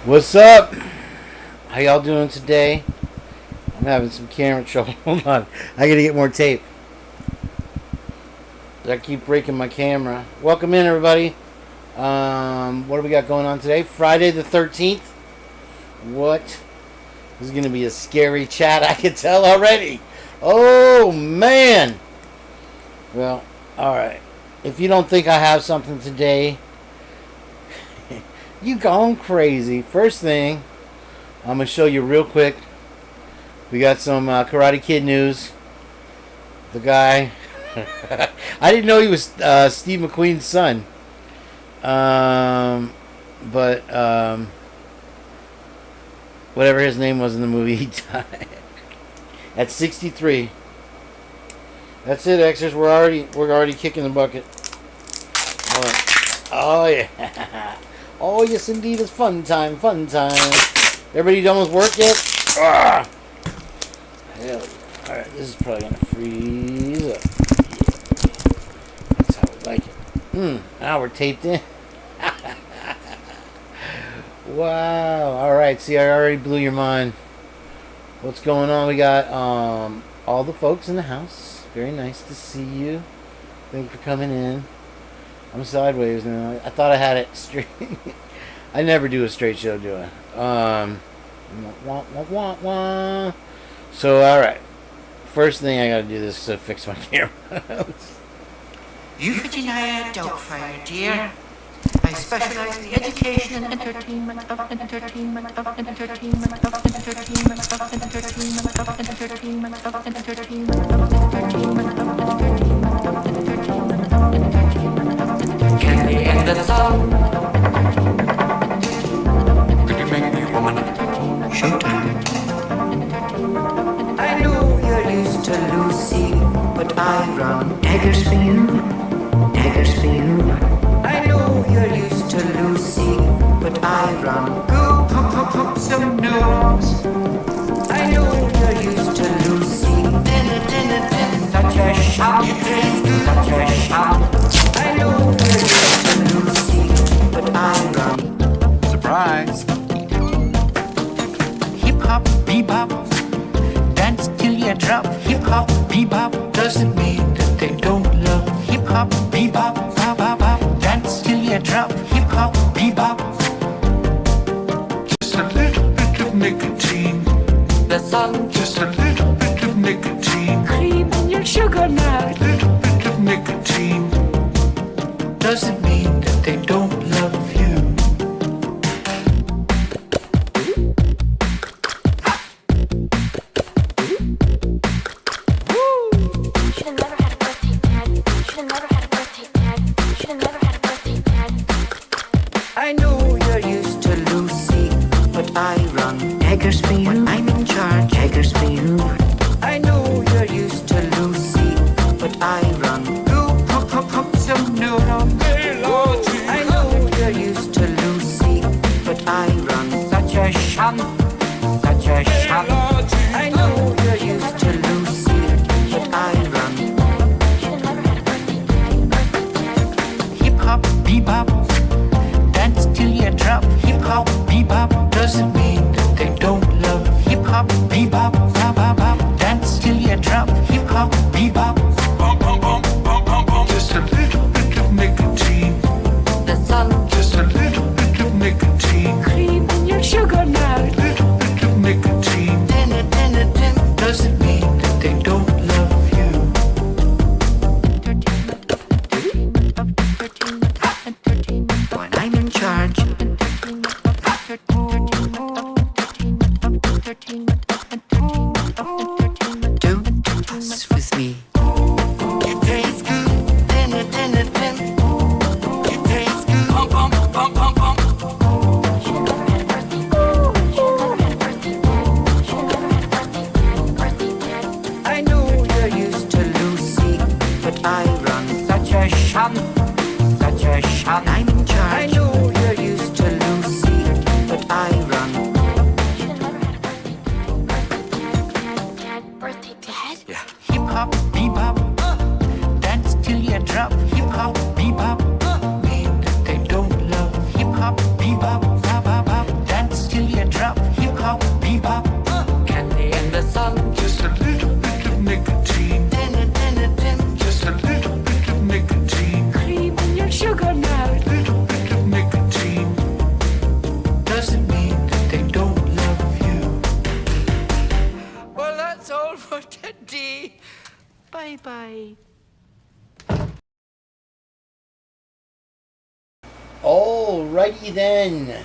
What's up? How y'all doing today? I'm having some camera trouble. Hold on. I gotta get more tape. I keep breaking my camera. Welcome in, everybody. What do we got going on today? Friday the 13th. What? This is gonna be a scary chat, I can tell already. Oh, man. Well, alright. If you don't think I have something today, you gone crazy. First thing, I'm going to show you real quick. We got some Karate Kid news. The guy, I didn't know he was Steve McQueen's son. But whatever his name was in the movie, he died at 63. That's it, Xers. We're already kicking the bucket. Oh yeah. Oh, yes, indeed, it's fun time, fun time. Everybody done with work yet? Ah! Hell yeah. Alright, this is probably going to freeze up. Yeah. That's how we like it. Now we're taped in. Wow. Alright, see, I already blew your mind. What's going on? We got all the folks in the house. Very nice to see you. Thank you for coming in. I'm sideways now. I thought I had it straight. I never do a straight show, do I? So, alright. First thing I gotta do is to fix my camera. You fit in a doubtfire, dear. I specialize in the education and entertainment of entertainment of entertainment of entertainment of entertainment of entertainment of entertainment of entertainment of entertainment. Can they end the song? Could you make me a woman? Showtime. I know you're used to Lucy, but I run daggers for you, daggers for you. I know you're used to Lucy, but I run go pump pump pump some neurons. I know you're used to Lucy, such a shout, such a shout. I know you're used to Lucy, but I run. Surprise! Hip hop, bebop, dance till you drop. Hip hop, bebop doesn't mean that they don't love. Hip hop, bebop, bop bop bop. Dance till you drop, hip hop, bebop. Just a little bit of nicotine. The song, just a little bit of nicotine. Cream in your sugar now. A little bit of nicotine doesn't mean that they don't love you. Should've never had a birthday pad. Should've never had a birthday pad. Should've never had a birthday pad. I know you're used to Lucy, but I run daggers for you. When I'm in charge, daggers for you. I know you're used to Lucy, but I run go pump pump pump some neurons. I know you're used to Lucy, but I run such a shunt, such a shunt. I know you're used to Lucy, but I run. Should've never had a birthday pad. Birthday pad. Hip hop, bebop, dance till you drop. Hip hop, bebop doesn't mean that they don't love. Hip hop, bebop, bop bop bop. Dance till you drop. Hip hop, bebop. Just a little bit of nicotine. The sun. Just a little bit of nicotine. Cream in your sugar now. A little bit of nicotine Bye-bye. Alrighty then.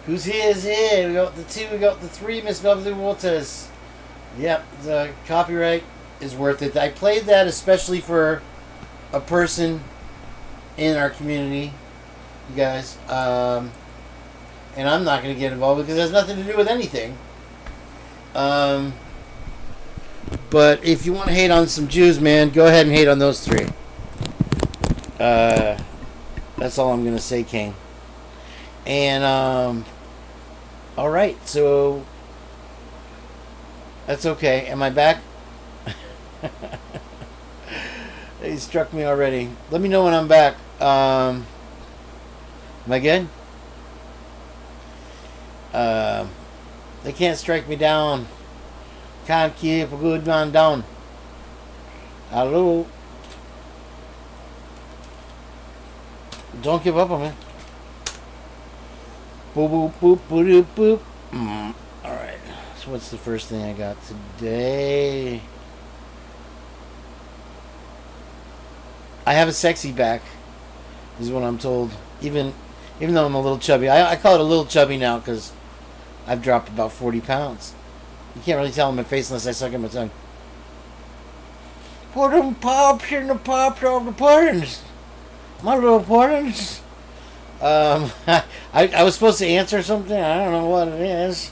Who's here is here. We got the 2, we got the 3, Miss Bubbly Waters. Yep, the copyright is worth it. I played that especially for a person in our community, you guys. And I'm not going to get involved because it has nothing to do with anything. But if you want to hate on some Jews, man, go ahead and hate on those 3. That's all I'm going to say, Kane. And, alright, so that's okay. Am I back? He struck me already. Let me know when I'm back. Am I good? They can't strike me down. Can't keep a good man down. Hello? Don't give up on me. Boop, boop, boop, boop, boop, boop. Alright. So what's the first thing I got today? I have a sexy back, is what I'm told. Even though I'm a little chubby. I call it a little chubby now because I've dropped about 40 pounds. You can't really tell on my face unless I suck in my tongue. Put them pops in the pops of the puddings. My little puddings. I was supposed to answer something. I don't know what it is.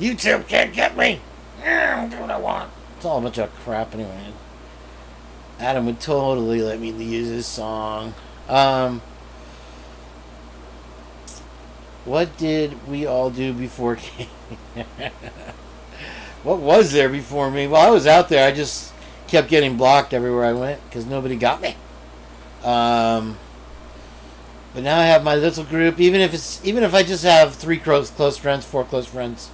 YouTube can't get me. I'll do what I want. It's all a bunch of crap anyway. Adam would totally let me use his song. What did we all do before Kane? What was there before me? Well, I was out there. I just kept getting blocked everywhere I went because nobody got me. But now I have my little group. Even if I just have 3 close friends, 4 close friends,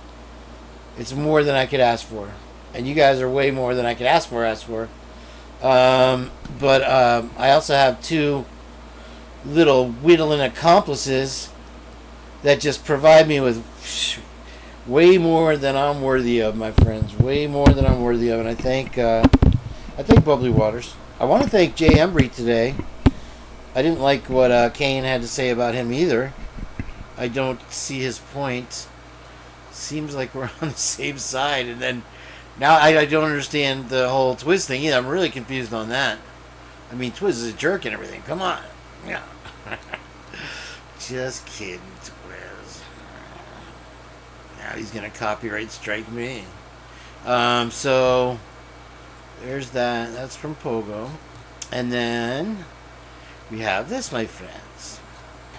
it's more than I could ask for. And you guys are way more than I could ask for. But I also have 2 little whittling accomplices that just provide me with way more than I'm worthy of, my friends. Way more than I'm worthy of. And I thank Bubbly Waters. I want to thank Jay Embry today. I didn't like what Kane had to say about him either. I don't see his point. Seems like we're on the same side. And then now I don't understand the whole Twiz thing either. I'm really confused on that. I mean, Twiz is a jerk and everything. Come on. Yeah. Just kidding, Twiz. Now he's going to copyright strike me. So there's that. That's from Pogo. And then we have this, my friends.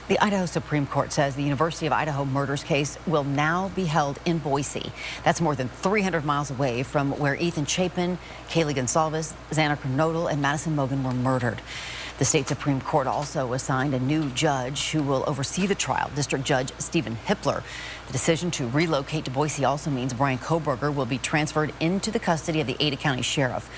The Idaho Supreme Court says the University of Idaho murders case will now be held in Boise. That's more than 300 miles away from where Ethan Chapin, Kaylee Gonsalves, Xana Kernodle, and Madison Mogen were murdered. The state Supreme Court also assigned a new judge who will oversee the trial, District Judge Stephen Hippler. The decision to relocate to Boise also means Brian Kohberger will be transferred into the custody of the Ada County Sheriff.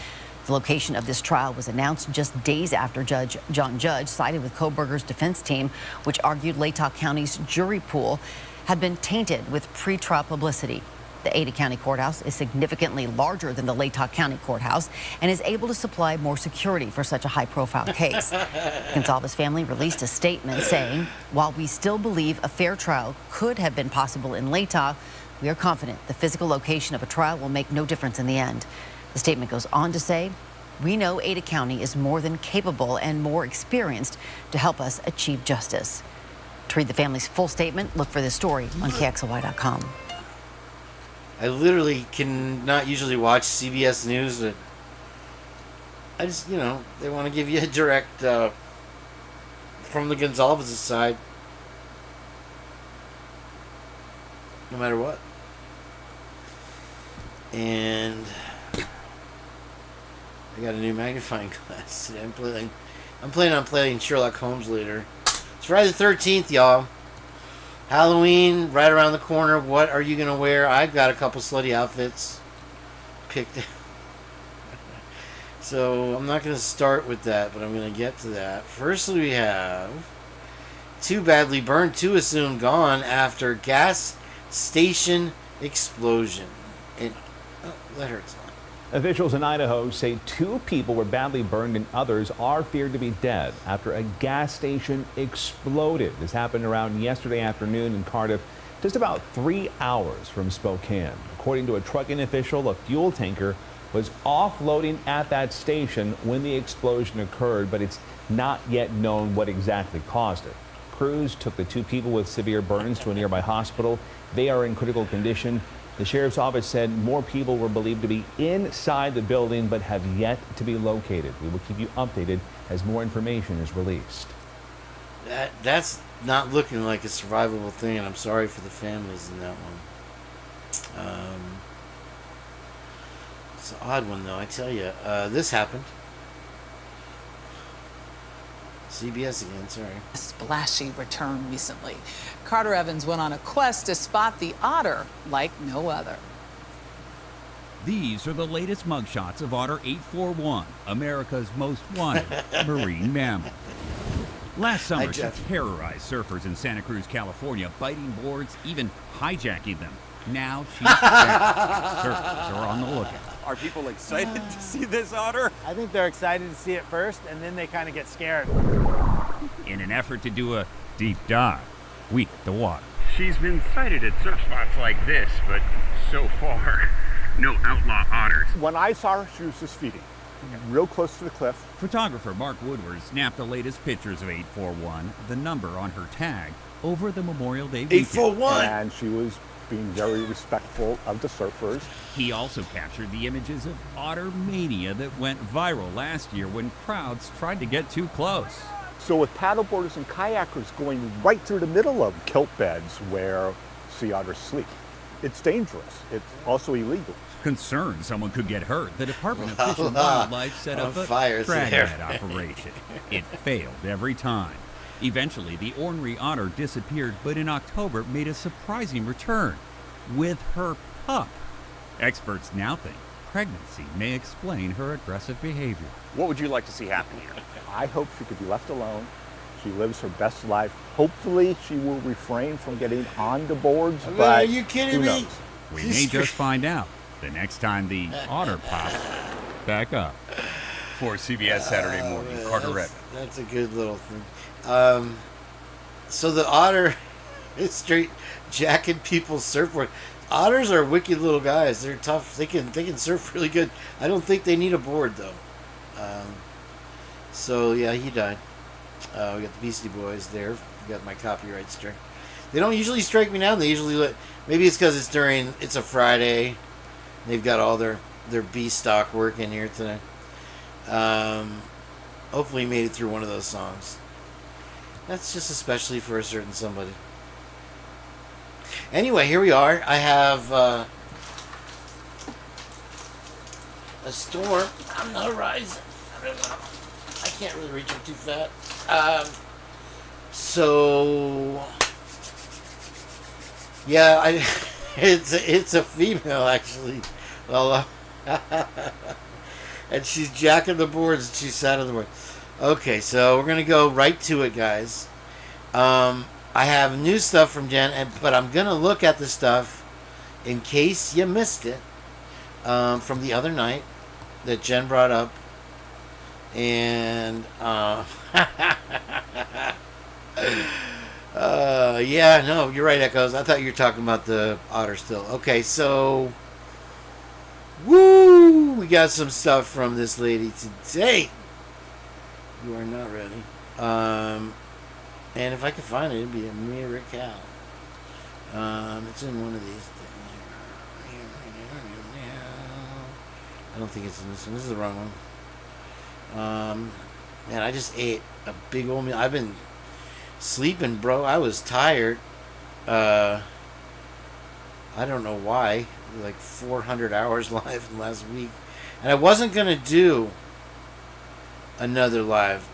The location of this trial was announced just days after Judge John Judge sided with Kohberger's defense team, which argued Latah County's jury pool had been tainted with pretrial publicity. The Ada County Courthouse is significantly larger than the Latah County Courthouse and is able to supply more security for such a high-profile case. Gonsalves' family released a statement saying, while we still believe a fair trial could have been possible in Latah, we are confident the physical location of a trial will make no difference in the end. The statement goes on to say, we know Ada County is more than capable and more experienced to help us achieve justice. To read the family's full statement, look for this story on KXLY.com. I literally cannot usually watch CBS News, but I just, they want to give you a direct from the Gonsalves' side, no matter what. And I got a new magnifying glass today. I'm planning on playing Sherlock Holmes later. It's Friday the 13th, y'all. Halloween, right around the corner. What are you going to wear? I've got a couple slutty outfits picked. So I'm not going to start with that, but I'm going to get to that. Firstly, we have 2 badly burned, 2 assumed gone after gas station explosion. That hurts a lot. Officials in Idaho say 2 people were badly burned and others are feared to be dead after a gas station exploded. This happened around yesterday afternoon in Cardiff, just about 3 hours from Spokane. According to a trucking official, a fuel tanker was offloading at that station when the explosion occurred, but it's not yet known what exactly caused it. Crews took the 2 people with severe burns to a nearby hospital. They are in critical condition. The sheriff's office said more people were believed to be inside the building but have yet to be located. We will keep you updated as more information is released. That's not looking like a survivable thing, and I'm sorry for the families in that one. It's an odd one, though, I tell you. This happened. CBS again, sorry. A splashy return recently. Carter Evans went on a quest to spot the otter like no other. These are the latest mugshots of Otter 841, America's most wanted marine mammal. Last summer, she terrorized surfers in Santa Cruz, California, biting boards, even hijacking them. Now she's back. Surfers are on the lookout. Are people excited to see this otter? I think they're excited to see it first, and then they kind of get scared. In an effort to do a deep dive, we hit the water. She's been sighted at surf spots like this, but so far, no outlaw otters. When I saw her, she was just feeding, real close to the cliff. Photographer Mark Woodward snapped the latest pictures of 841, the number on her tag, over the Memorial Day weekend. 841! And she was being very respectful of the surfers. He also captured the images of otter mania that went viral last year when crowds tried to get too close. So with paddleboarders and kayakers going right through the middle of kelp beds where sea otters sleep, it's dangerous. It's also illegal. Concerned someone could get hurt, the Department of Fish and Wildlife set up a dragnet operation. It failed every time. Eventually, the ornery otter disappeared, but in October made a surprising return with her pup. Experts now think pregnancy may explain her aggressive behavior. What would you like to see happen here? I hope she could be left alone. She lives her best life. Hopefully, she will refrain from getting on the boards, but are you kidding me? We may just find out the next time the otter pops back up. For CBS Saturday Morning, Carter Evans. That's a good little thing. So the otter is straight jacking people's surfboard. Otters are wicked little guys. They're tough. They can surf really good. I don't think they need a board though. So yeah, he died. We got the Beastie Boys there. We got my copyright strike. They don't usually strike me down. They usually maybe it's because it's a Friday. They've got all their B stock working here today. Hopefully, he made it through one of those songs. That's just especially for a certain somebody. Anyway, here we are. I have a storm on the horizon. I can't really reach it too fat. So yeah, it's a female actually. Well, and she's jacking the boards and she's sat on the board. Okay, so we're gonna go right to it, guys. I have new stuff from Jen, but I'm gonna look at the stuff in case you missed it from the other night that Jen brought up, and yeah, no, you're right, Echoes. I thought you were talking about the otter still. Okay, so woo, we got some stuff from this lady today. You are not ready. And if I could find it, it'd be a miracle. It's in one of these things. I don't think it's in this one. This is the wrong one. Man, I just ate a big old meal. I've been sleeping, bro. I was tired. I don't know why. Like 400 hours live from last week. And I wasn't going to do another live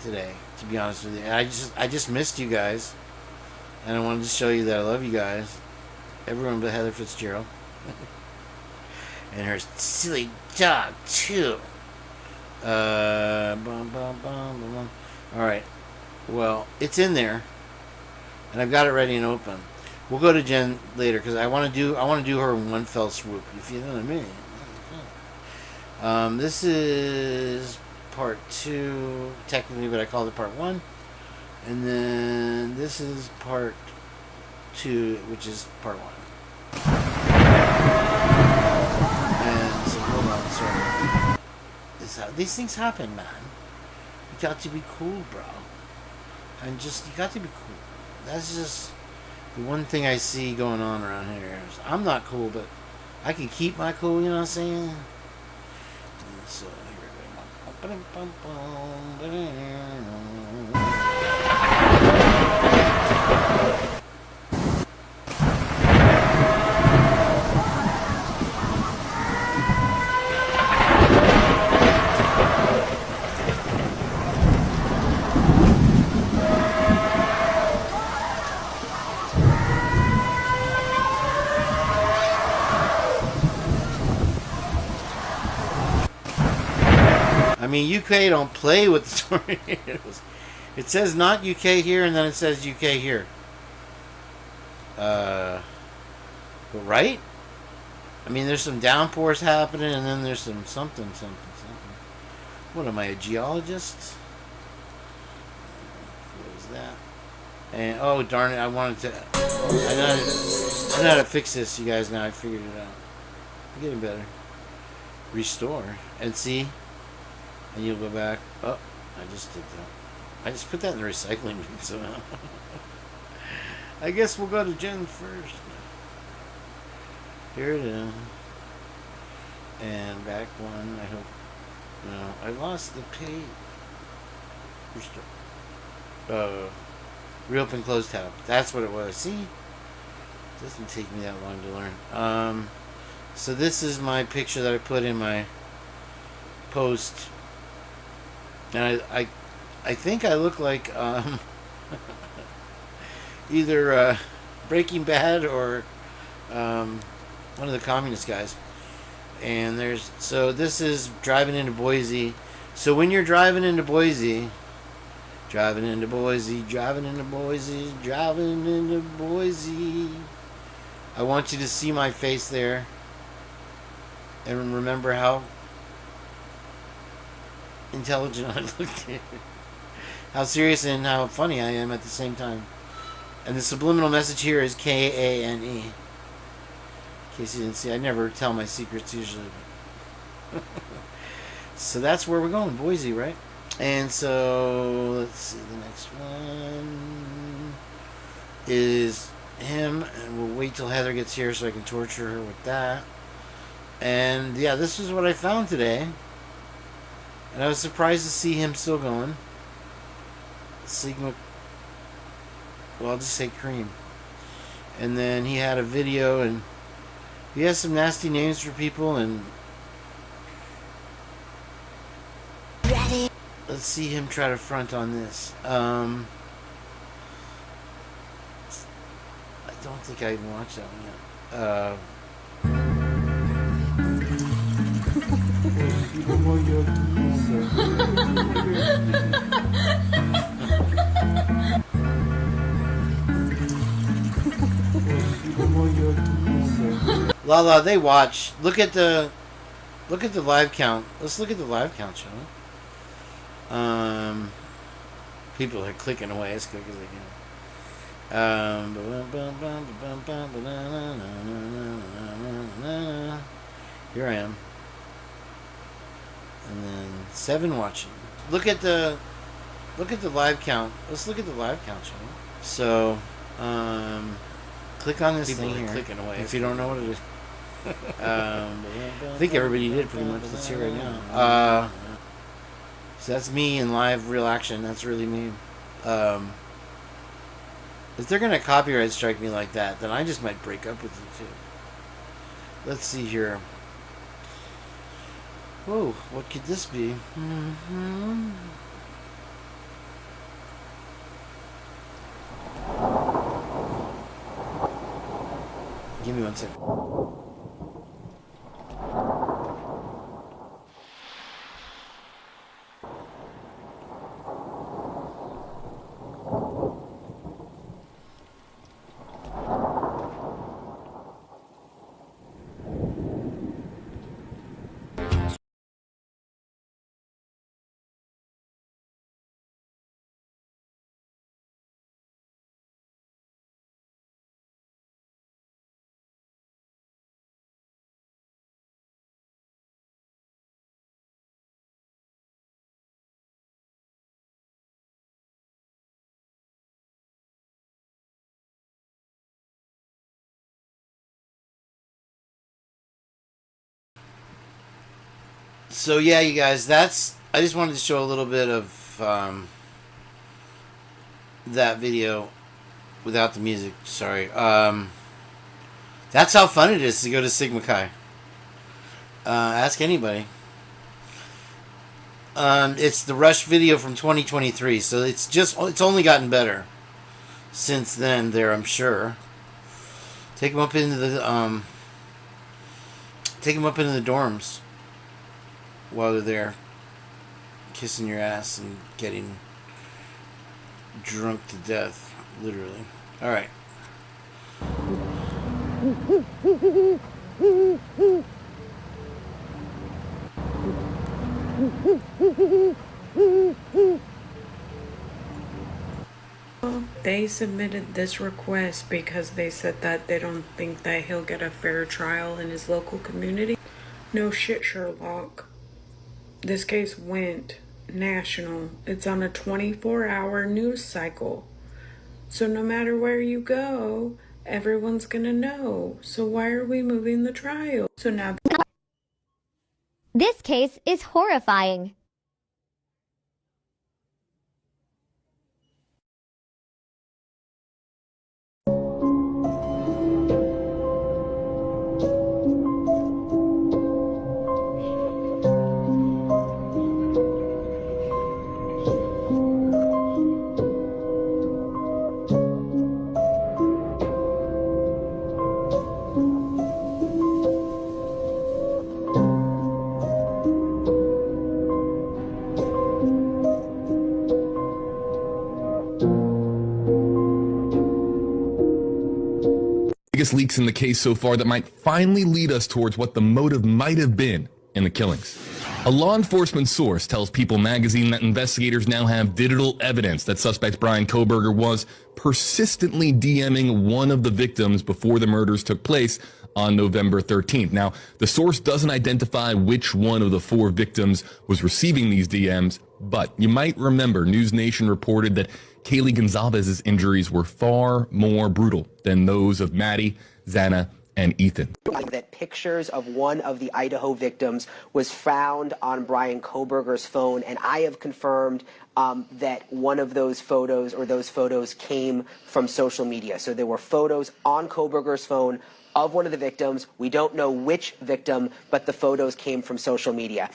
today, to be honest with you. And I just missed you guys. And I wanted to show you that I love you guys. Everyone but Heather Fitzgerald. And her silly dog, too. Alright. Well, it's in there. And I've got it ready and open. We'll go to Jen later because I want to do her in one fell swoop, if you know what I mean. This is part 2, technically, but I called it part 1. And then this is part 2, which is part 1. And so, hold on, sorry. This is how these things happen, man. You got to be cool, bro. And just, you got to be cool. That's just the one thing I see going on around here. I'm not cool, but I can keep my cool, you know what I'm saying? So here we go. I mean, UK don't play with the tornadoes. It says not UK here, and then it says UK here. But right? I mean, there's some downpours happening, and then there's some something. What am I, a geologist? What is that? And oh darn it, I wanted to. I know how to fix this, you guys. Now I figured it out. I'm getting better. Restore and see. And you'll go back. Oh, I just did that. I just put that in the recycling bin somehow. I guess we'll go to Jen first. Here it is. And back one, I hope. No, I lost the page. Restore. Reopen close tab. That's what it was. See? It doesn't take me that long to learn. So this is my picture that I put in my post. And I think I look like either Breaking Bad or one of the communist guys. And so this is driving into Boise. So when you're driving into Boise, I want you to see my face there and remember how intelligent I look, how serious and how funny I am at the same time. And the subliminal message here is Kane. In case you didn't see, I never tell my secrets usually. So that's where we're going, Boise, right? And so let's see, the next one is him, and we'll wait till Heather gets here so I can torture her with that. And yeah, this is what I found today. And I was surprised to see him still going. Sigma. Well, I'll just say Cream. And then he had a video, and he has some nasty names for people. And let's see him try to front on this. I don't think I even watched that one yet. Lala, they watch. Look at the live count. Let's look at the live count, shall we? People are clicking away as quick as they can. Here I am. And then 7 watching. Look at the live count. Let's look at the live count, shall we? So, click on this thing here. Clicking away if you don't know what it is. I think everybody did pretty much. Let's see right now. So that's me in live real action. That's really me. If they're gonna copyright strike me like that, then I just might break up with you too. Let's see here. Whoa, what could this be? Give me 1 second. So yeah, you guys, I just wanted to show a little bit of that video without the music. Sorry. That's how fun it is to go to Sigma Chi. Ask anybody. It's the Rush video from 2023, so it's only gotten better since then. There, I'm sure. Take them up into the dorms while they're there, kissing your ass and getting drunk to death, literally. All right. They submitted this request because they said that they don't think that he'll get a fair trial in his local community. No shit, Sherlock. This case went national. It's on a 24-hour news cycle. So no matter where you go, everyone's gonna know. So why are we moving the trial? So now... This case is horrifying. Biggest leaks in the case so far that might finally lead us towards what the motive might have been in the killings. A law enforcement source tells People magazine that investigators now have digital evidence that suspect Bryan Kohberger was persistently DMing one of the victims before the murders took place on November 13th. Now, the source doesn't identify which one of the 4 victims was receiving these DMs, but you might remember News Nation reported that Kaylee Gonzalez's injuries were far more brutal than those of Maddie, Xana, and Ethan. That pictures of one of the Idaho victims was found on Bryan Kohberger's phone, and I have confirmed that one of those photos or those photos came from social media. So there were photos on Kohberger's phone of one of the victims. We don't know which victim, but the photos came from social media.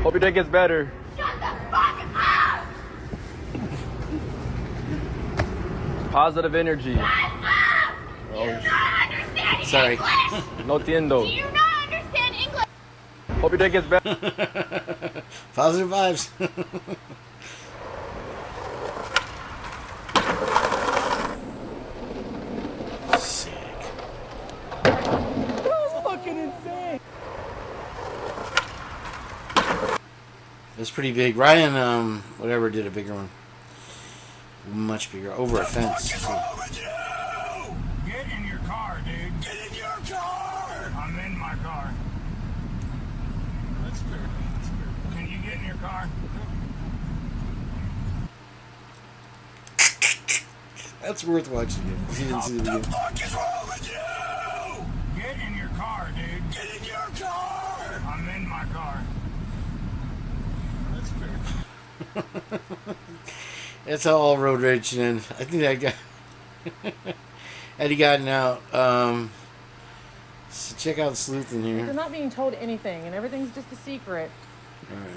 Hope your day gets better. Shut the fuck up! Positive energy. Shut up! You don't understand Sorry. English! No entiendo. Do you not understand English? Hope your day gets better. Positive vibes. Sick. That was fucking insane. It's pretty big. Ryan, whatever, did a bigger one. Much bigger. Over a fence. Get in your car, dude. Get in your car. I'm in my car. That's good. Can you get in your car? That's worth watching it. If you didn't see the video. What the fuck is wrong with you? Get in your car, dude. Get in your car. I'm in my car. That's good. That's how all road rage and I think that guy Eddie gotten out. So check out Sleuth in here. They're not being told anything, and everything's just a secret.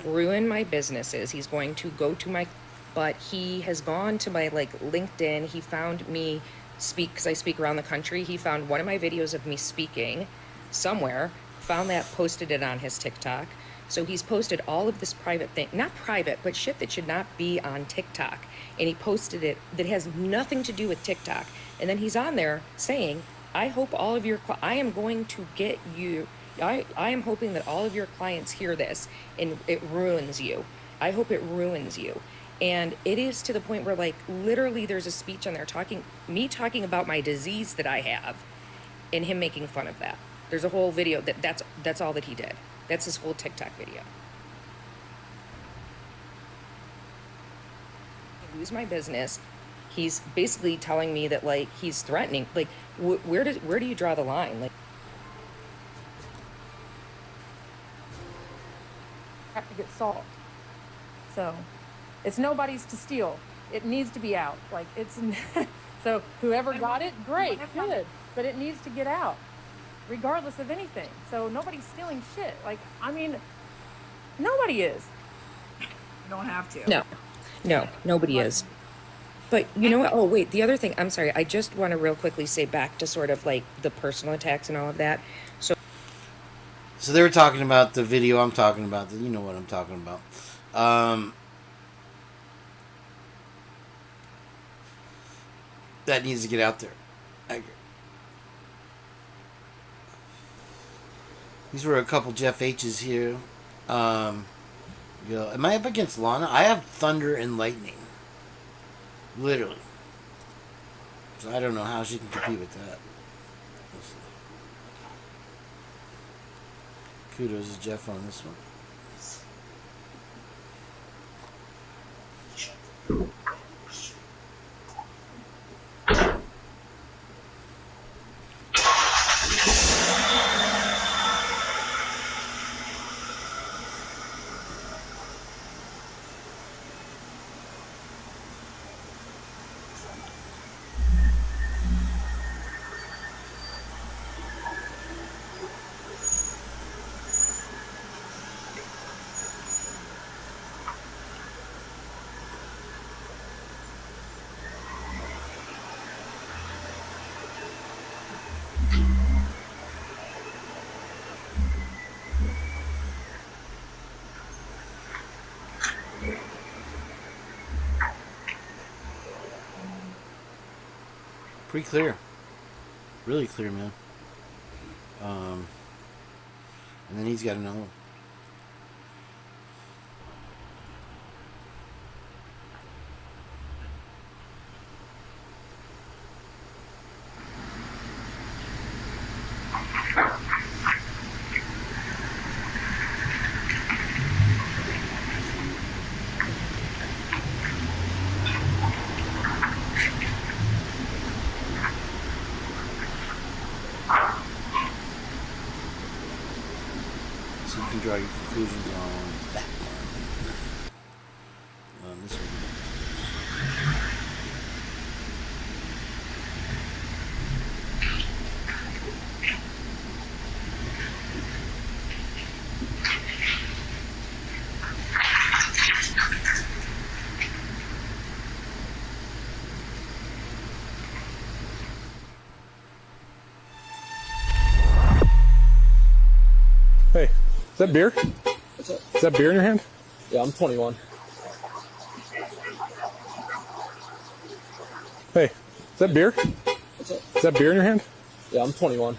Ruin my businesses. He's going to go to my, but he has gone to my LinkedIn. He found me speak because I speak around the country. He found one of my videos of me speaking. somewhere, found that, posted it on his TikTok. So he's posted all of this private thing, not private, but shit that should not be on TikTok. And he posted it that has nothing to do with TikTok. And then he's on there saying, I hope all of your, I am going to get you, I am hoping that all of your clients hear this and it ruins you. I hope it ruins you. And it is to the point where, like, literally there's a speech on there talking about my disease that I have and him making fun of that. There's a whole video that's all that he did. That's his whole TikTok video. Lose my business. He's basically telling me that, like, he's threatening. Like, where do you draw the line? Like, have to get solved. So, it's nobody's to steal. It needs to be out. Like, it's so whoever got it, great, good, but it needs to get out, regardless of anything. So nobody's stealing shit. Like, I mean, nobody is. You don't have to. No, nobody is. But you know what? Oh, wait, the other thing, I'm sorry, I just want to real quickly say back to sort of like the personal attacks and all of that. So they were talking about the video I'm talking about. You know what I'm talking about. That needs to get out there. I agree. These were a couple Jeff H's here. Am I up against Lana? I have thunder and lightning. Literally. So I don't know how she can compete with that. Kudos to Jeff on this one. Pretty clear. Really clear, man. And then he's got another one. So you can draw your conclusions on that one. This one. Hey, is that beer? What's up? Is that beer in your hand? Yeah, I'm 21. Hey, is that beer? What's up? Is that beer in your hand? Yeah, I'm 21.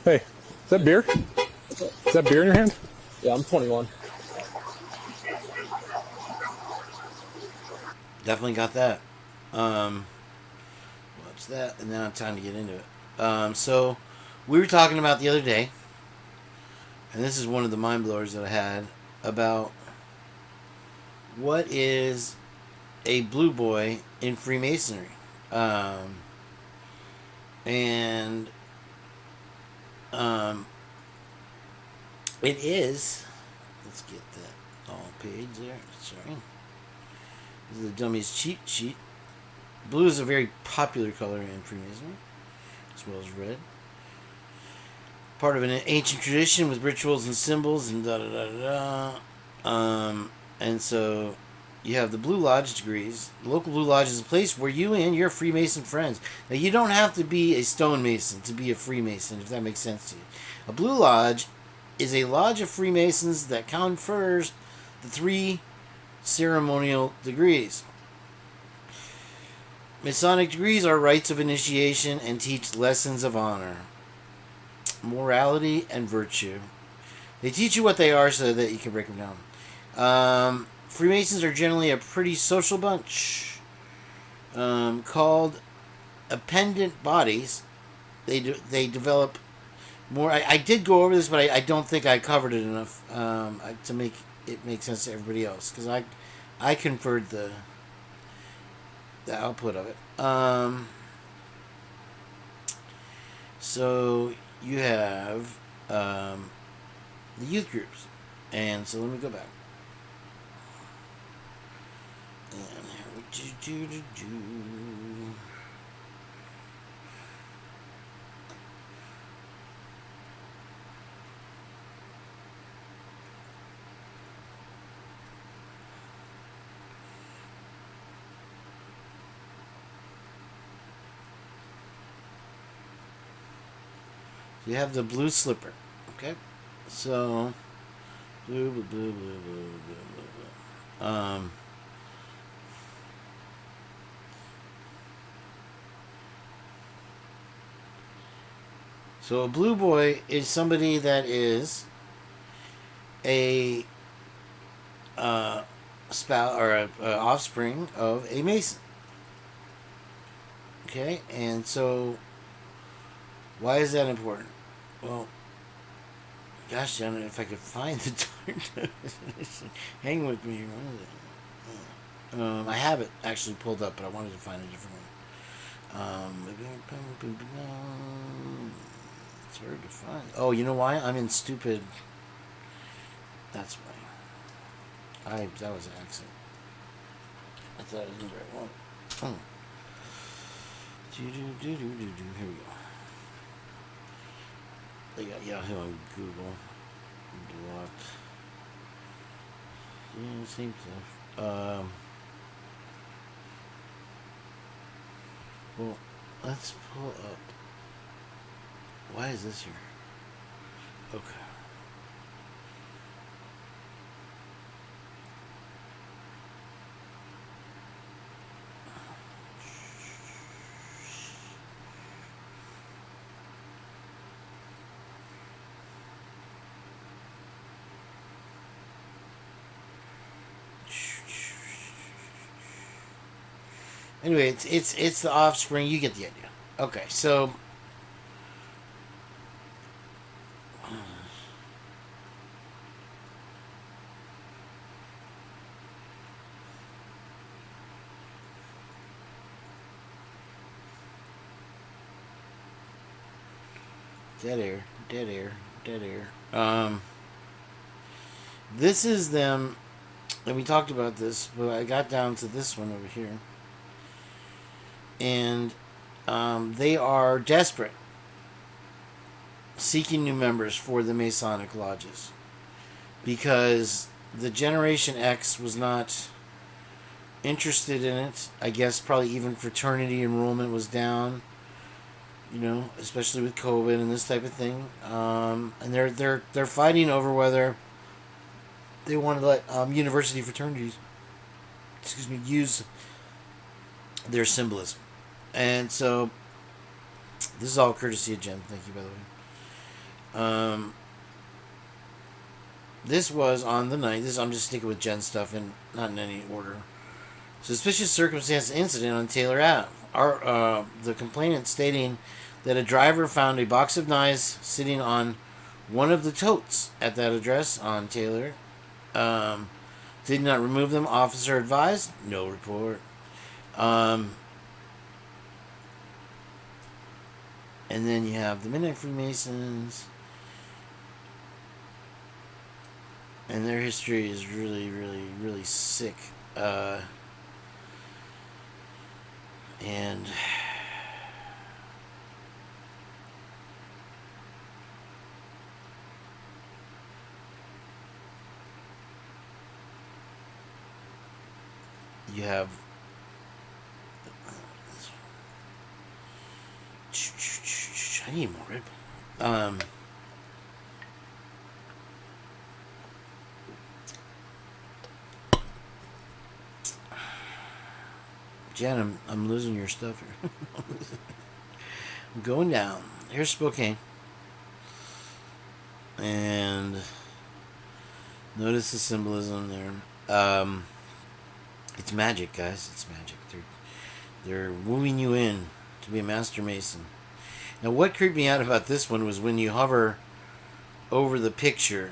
Hey, is that beer? What's up? Is that beer in your hand? Yeah, I'm 21. Definitely got that. What's that? And now it's time to get into it. So we were talking about the other day, and this is one of the mind blowers that I had about what is a blue boy in Freemasonry. It is, let's get that all page there, sorry. This is the Dummy's cheat sheet. Blue is a very popular color in Freemasonry, as well as red. Part of an ancient tradition with rituals and symbols and da da da da. And so You have the Blue Lodge degrees. The local Blue Lodge is a place where you and your Freemason friends. Now, you don't have to be a stonemason to be a Freemason, if that makes sense to you. A Blue Lodge is a lodge of Freemasons that confers the 3 ceremonial degrees. Masonic degrees are rites of initiation and teach lessons of honor, morality, and virtue. They teach you what they are so that you can break them down. Freemasons are generally a pretty social bunch, called appendant bodies. They develop more. I did go over this, but I don't think I covered it enough to make it make sense to everybody else, because I conferred the output of it. So you have the youth groups, and so let me go back. And here we do. You have the blue slipper, okay? So, so a blue boy is somebody that is a spouse or a offspring of a Mason. Okay, and so why is that important? Well, gosh, I don't know if I could find the darn definition. Hang with me. I have it actually pulled up, but I wanted to find a different one. It's hard to find. Oh, you know why? I'm in stupid. That's why. That was an accident. I thought it was the right one. Here we go. They got Yahoo and Google. Blocked. Yeah, same stuff. Well, let's pull up. Why is this here? Okay. Anyway, it's the offspring. You get the idea. Okay, so dead air. This is them, and we talked about this, but I got down to this one over here. And they are desperate, seeking new members for the Masonic lodges, because the Generation X was not interested in it. I guess probably even fraternity enrollment was down, especially with COVID and this type of thing. And they're fighting over whether they want to let university fraternities, use their symbolism. And so, this is all courtesy of Jen. Thank you, by the way. This was on the night. I'm just sticking with Jen stuff and not in any order. Suspicious circumstance incident on Taylor Ave. The complainant stating that a driver found a box of knives sitting on one of the totes at that address on Taylor. Did not remove them. Officer advised. No report. And then you have the Midnight Freemasons. And their history is really, really, really sick. And you have I need more Red Bull. Jen, I'm losing your stuff here. I'm going down. Here's Spokane. And notice the symbolism there. It's magic, guys. It's magic. They're wooing you in to be a master mason. Now, what creeped me out about this one was when you hover over the picture,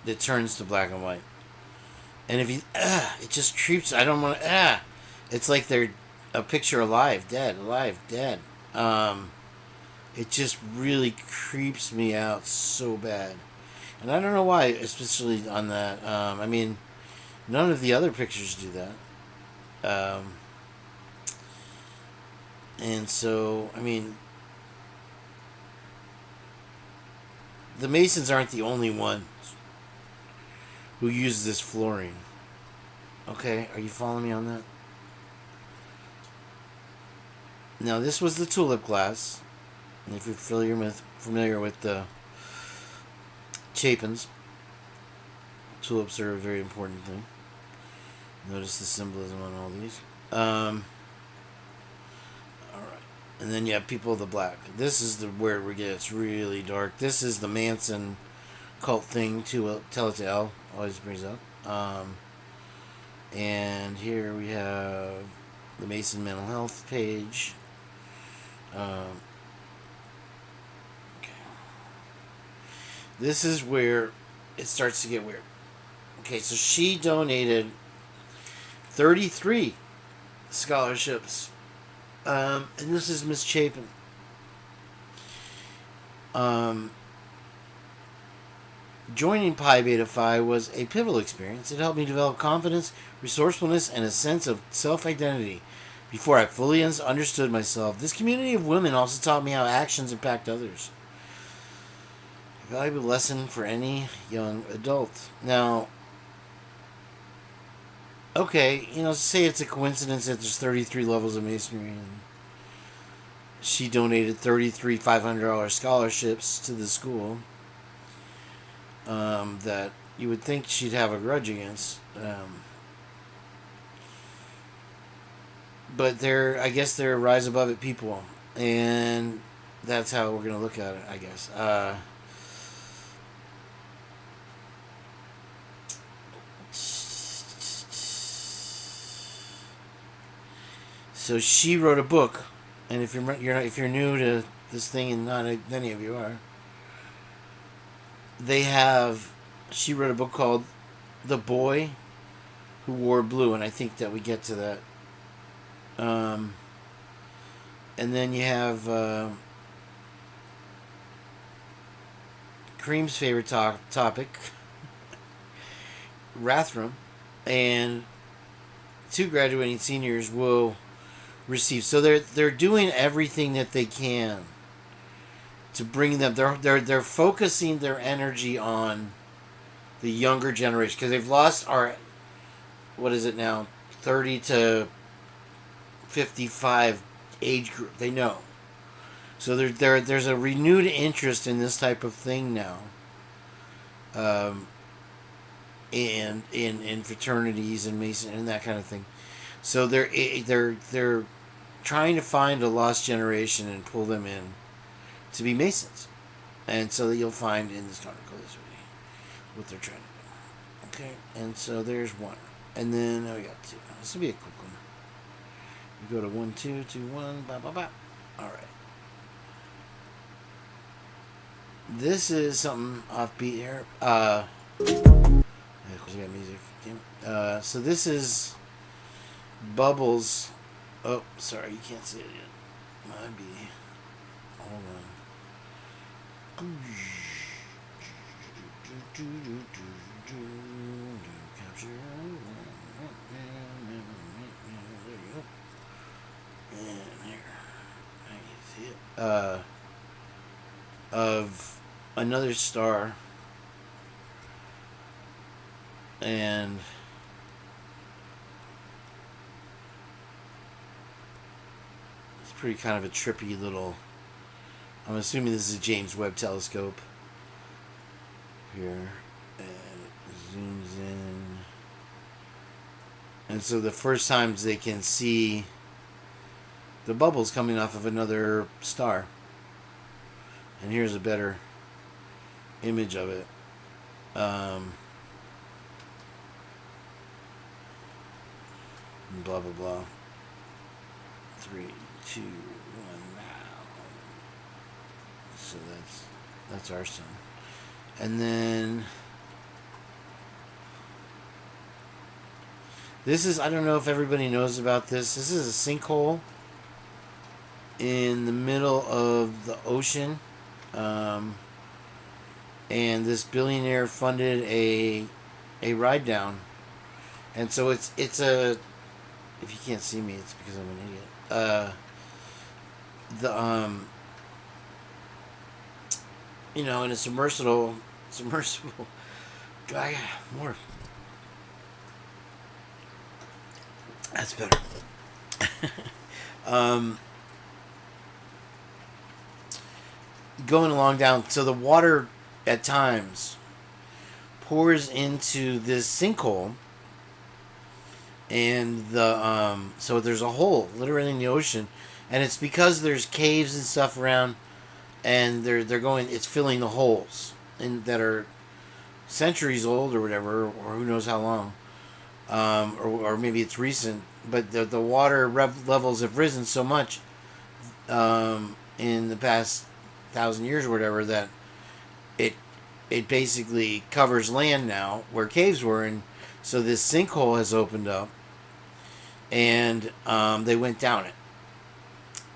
it turns to black and white. And if you, it just creeps. I don't want to, It's like they're a picture alive, dead. It just really creeps me out so bad. And I don't know why, especially on that. I mean, none of the other pictures do that. And so, I mean, the Masons aren't the only ones who use this flooring. Okay, are you following me on that? Now, this was the tulip glass. And if you're familiar with the Chapins, tulips are a very important thing. Notice the symbolism on all these. Alright. And then you have People of the Black. This is where it gets really dark. This is the Manson cult thing to Tell It to L. Always brings up. And here we have the Mason mental health page. Okay. This is where it starts to get weird. Okay, so she donated 33 scholarships. And this is Miss Chapin. Joining Pi Beta Phi was a pivotal experience. It helped me develop confidence, resourcefulness, and a sense of self-identity. Before I fully understood myself, this community of women also taught me how actions impact others. A valuable lesson for any young adult. Now, okay, say it's a coincidence that there's 33 levels of masonry, and she donated 33 $500 scholarships to the school that you would think she'd have a grudge against. But I guess they're rise above it people, and that's how we're going to look at it, I guess. So she wrote a book, and if you're new to this thing, and not many of you are, she wrote a book called The Boy Who Wore Blue, and I think that we get to that. And then you have Kareem's favorite topic, Rathdrum, and 2 graduating seniors will receive. So they're doing everything that they can to bring them. They're focusing their energy on the younger generation because they've lost our, what is it now, 30 to 55 age group. They know. So there's a renewed interest in this type of thing now. And in fraternities and Mason and that kind of thing. So they're trying to find a lost generation and pull them in to be Masons. And so that you'll find in this article is what they're trying to do. Okay, and so there's one. And then we got 2. This will be a quick one. We go to 1, 2, 2, 1, ba ba ba. Alright. This is something offbeat here. Of course, you got music. So this is Bubbles. Oh, sorry, you can't see it yet. Might be. Hold on. Capture. There you go. And here. I can see it. Of another star. And pretty kind of a trippy little. I'm assuming this is a James Webb telescope. Here, and it zooms in. And so the first times they can see the bubbles coming off of another star. And here's a better image of it. Blah, blah, blah. 3, 2, 1, now. So that's our sun. And then this is, I don't know if everybody knows about this. This is a sinkhole in the middle of the ocean. And this billionaire funded a ride down. And so it's a, if you can't see me, it's because I'm an idiot. You know, in a submersible guy, more. That's better. Going along down, so the water at times pours into this sinkhole, and so there's a hole literally in the ocean, and it's because there's caves and stuff around, and they're going, it's filling the holes and that are centuries old or whatever, or who knows how long, or maybe it's recent, but the water levels have risen so much in the past 1,000 years or whatever that it basically covers land now where caves were, and so this sinkhole has opened up, and they went down it,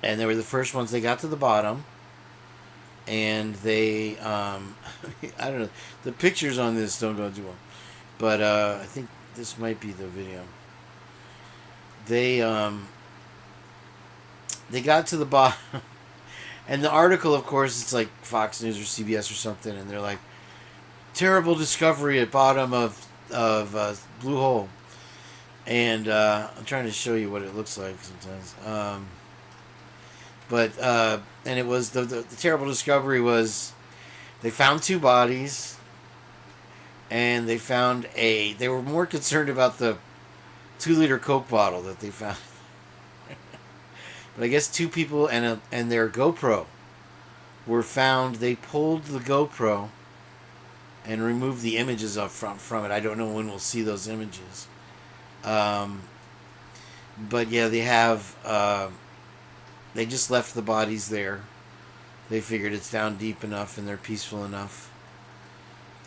and they were the first ones. They got to the bottom, and they I don't know, the pictures on this don't go too well, but I think this might be the video. They got to the bottom, and the article, of course, it's like Fox News or CBS or something, and they're like, terrible discovery at bottom of blue hole, and I'm trying to show you what it looks like sometimes, and it was the terrible discovery was they found 2 bodies, and they found they were more concerned about the 2-liter Coke bottle that they found. But I guess 2 people and their GoPro were found. They pulled the GoPro and removed the images from it. I don't know when we'll see those images. But yeah, they have. They just left the bodies there. They figured it's down deep enough and they're peaceful enough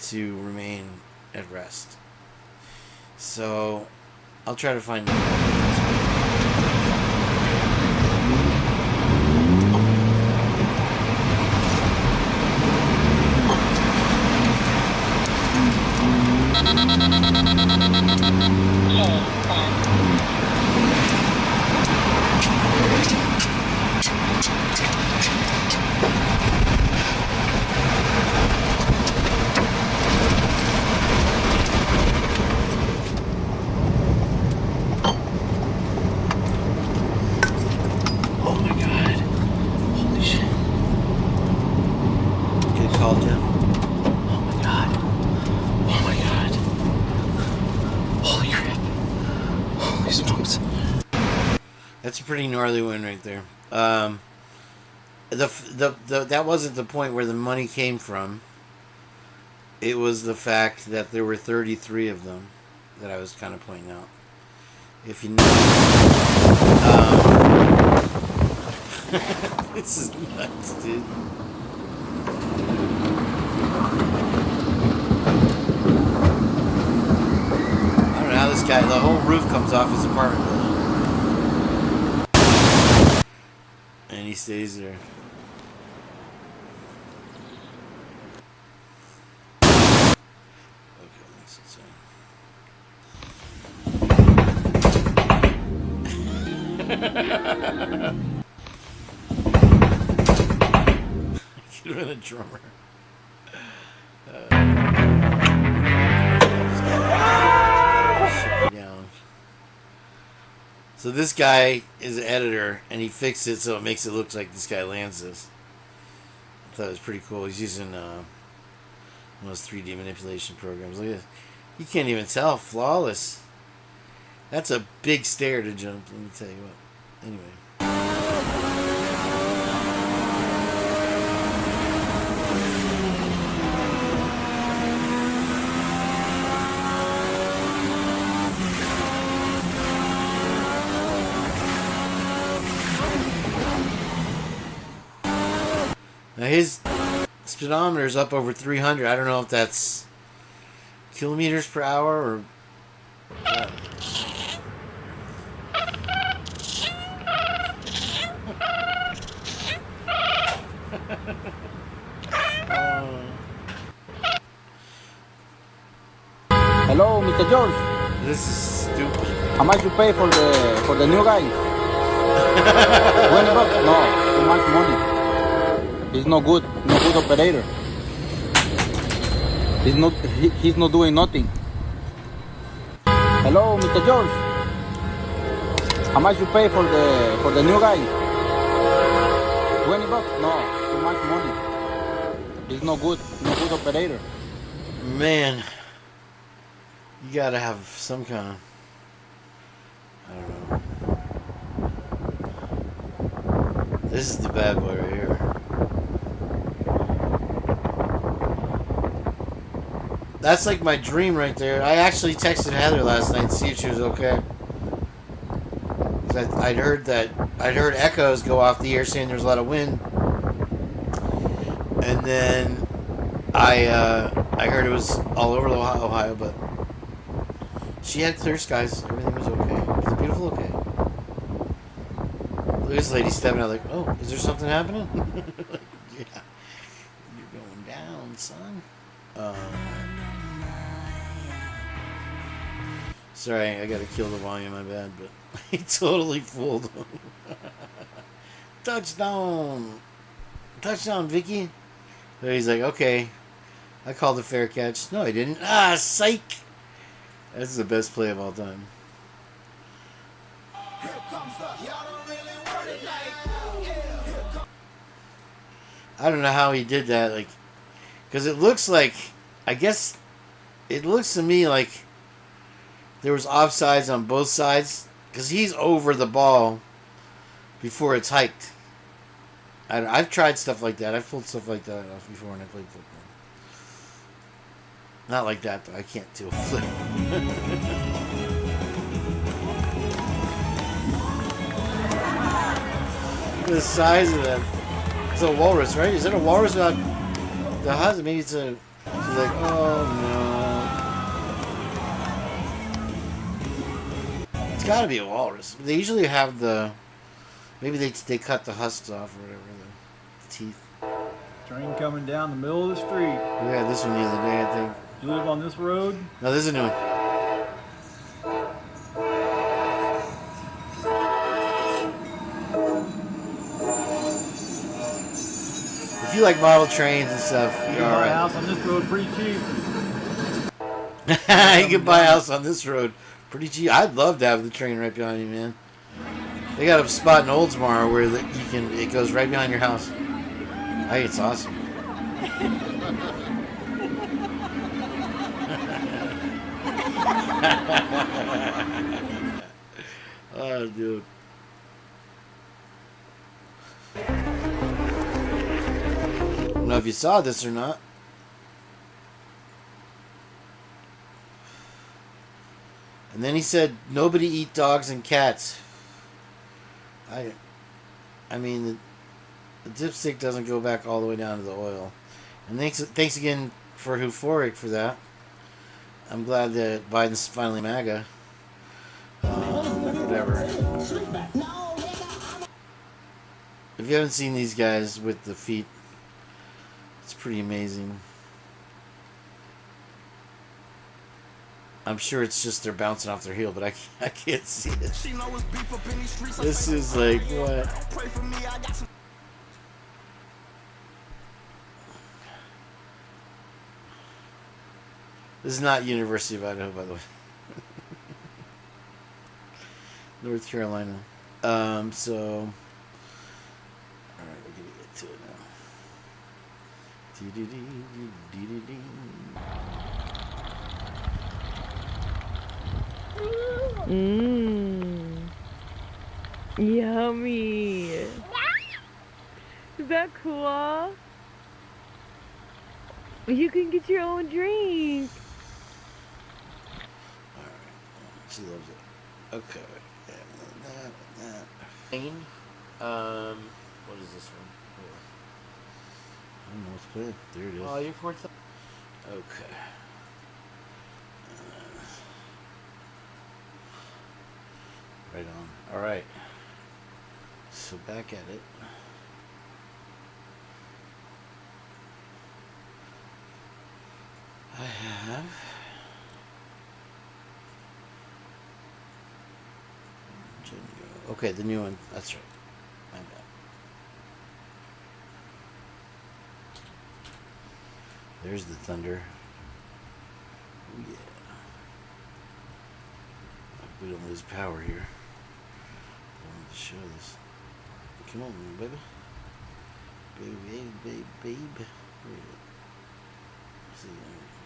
to remain at rest. So I'll try to find. That's a pretty gnarly one right there. That wasn't the point where the money came from. It was the fact that there were 33 of them that I was kind of pointing out. If you know, this is nuts, dude. I don't know how this guy, the whole roof comes off his apartment building. And he stays there. Okay, let's see. Could have been a drummer. Down. So this guy is an editor, and he fixed it so it makes it look like this guy lands this. I thought it was pretty cool. He's using one of those 3D manipulation programs. Look at this. You can't even tell. Flawless. That's a big stair to jump, let me tell you what. Anyway. Now his speedometer is up over 300. I don't know if that's kilometers per hour or what. Hello, Mr. George. This is stupid. How much you pay for the new guy? $20? No, too much money. He's no good operator. He's not doing nothing. Hello, Mr. George. How much you pay for the new guy? $20? No, too much money. He's no good operator. Man, you gotta have some kind of, I don't know. This is the bad boy right here. That's like my dream right there. I actually texted Heather last night to see if she was okay. I'd heard echoes go off the air saying there's a lot of wind, and then I heard it was all over Ohio, but she had clear skies. Everything was okay. It was a beautiful okay. Look at this lady stepping out like, oh, is there something happening? Like, yeah, you're going down, son. Sorry, I gotta kill the volume, my bad, but he totally fooled him. Touchdown! Touchdown, Vicky! So he's like, okay, I called a fair catch. No, I didn't. Ah, psych! That's the best play of all time. I don't know how he did that, like, because it looks like, I guess, it looks to me like there was offsides on both sides, because he's over the ball before it's hiked. I've tried stuff like that. I've pulled stuff like that off before when I played football. Not like that, though. I can't do a flip. The size of that. It's a walrus, right? Is it a walrus without the husband? Maybe it's a... She's like, oh, no. It's got to be a walrus. They usually have the... Maybe they cut the husks off or whatever, the teeth. Train coming down the middle of the street. We had this one the other day, I think. You live on this road? No, this is a new one. If you like model trains and stuff, you're buy alright. a house on this road pretty cheap. You can buy a house on this road pretty cheap. I'd love to have the train right behind you, man. They got a spot in Oldsmar where it goes right behind your house. I think it's awesome. Oh, dude. I don't know if you saw this or not. And then he said, nobody eat dogs and cats. I mean, the dipstick doesn't go back all the way down to the oil. And thanks again for Euphoric for that. I'm glad that Biden's finally MAGA. Whatever. If you haven't seen these guys with the feet, it's pretty amazing. I'm sure it's just they're bouncing off their heel, but I can't see it. This is like, what? This is not University of Idaho, by the way. North Carolina. So, all right, we're gonna get to it now. Yummy. Is that cool? You can get your own drink. She loves it. Okay. That. Kane. What is this one? I don't know what's playing. There it is. Oh, you're fourth. Okay. Right on. All right. So back at it. I have. Okay, the new one. That's right. My bad. There's the thunder. Oh, yeah. We don't lose power here. I wanted to show this. Come on, baby. Baby. Where is it? See,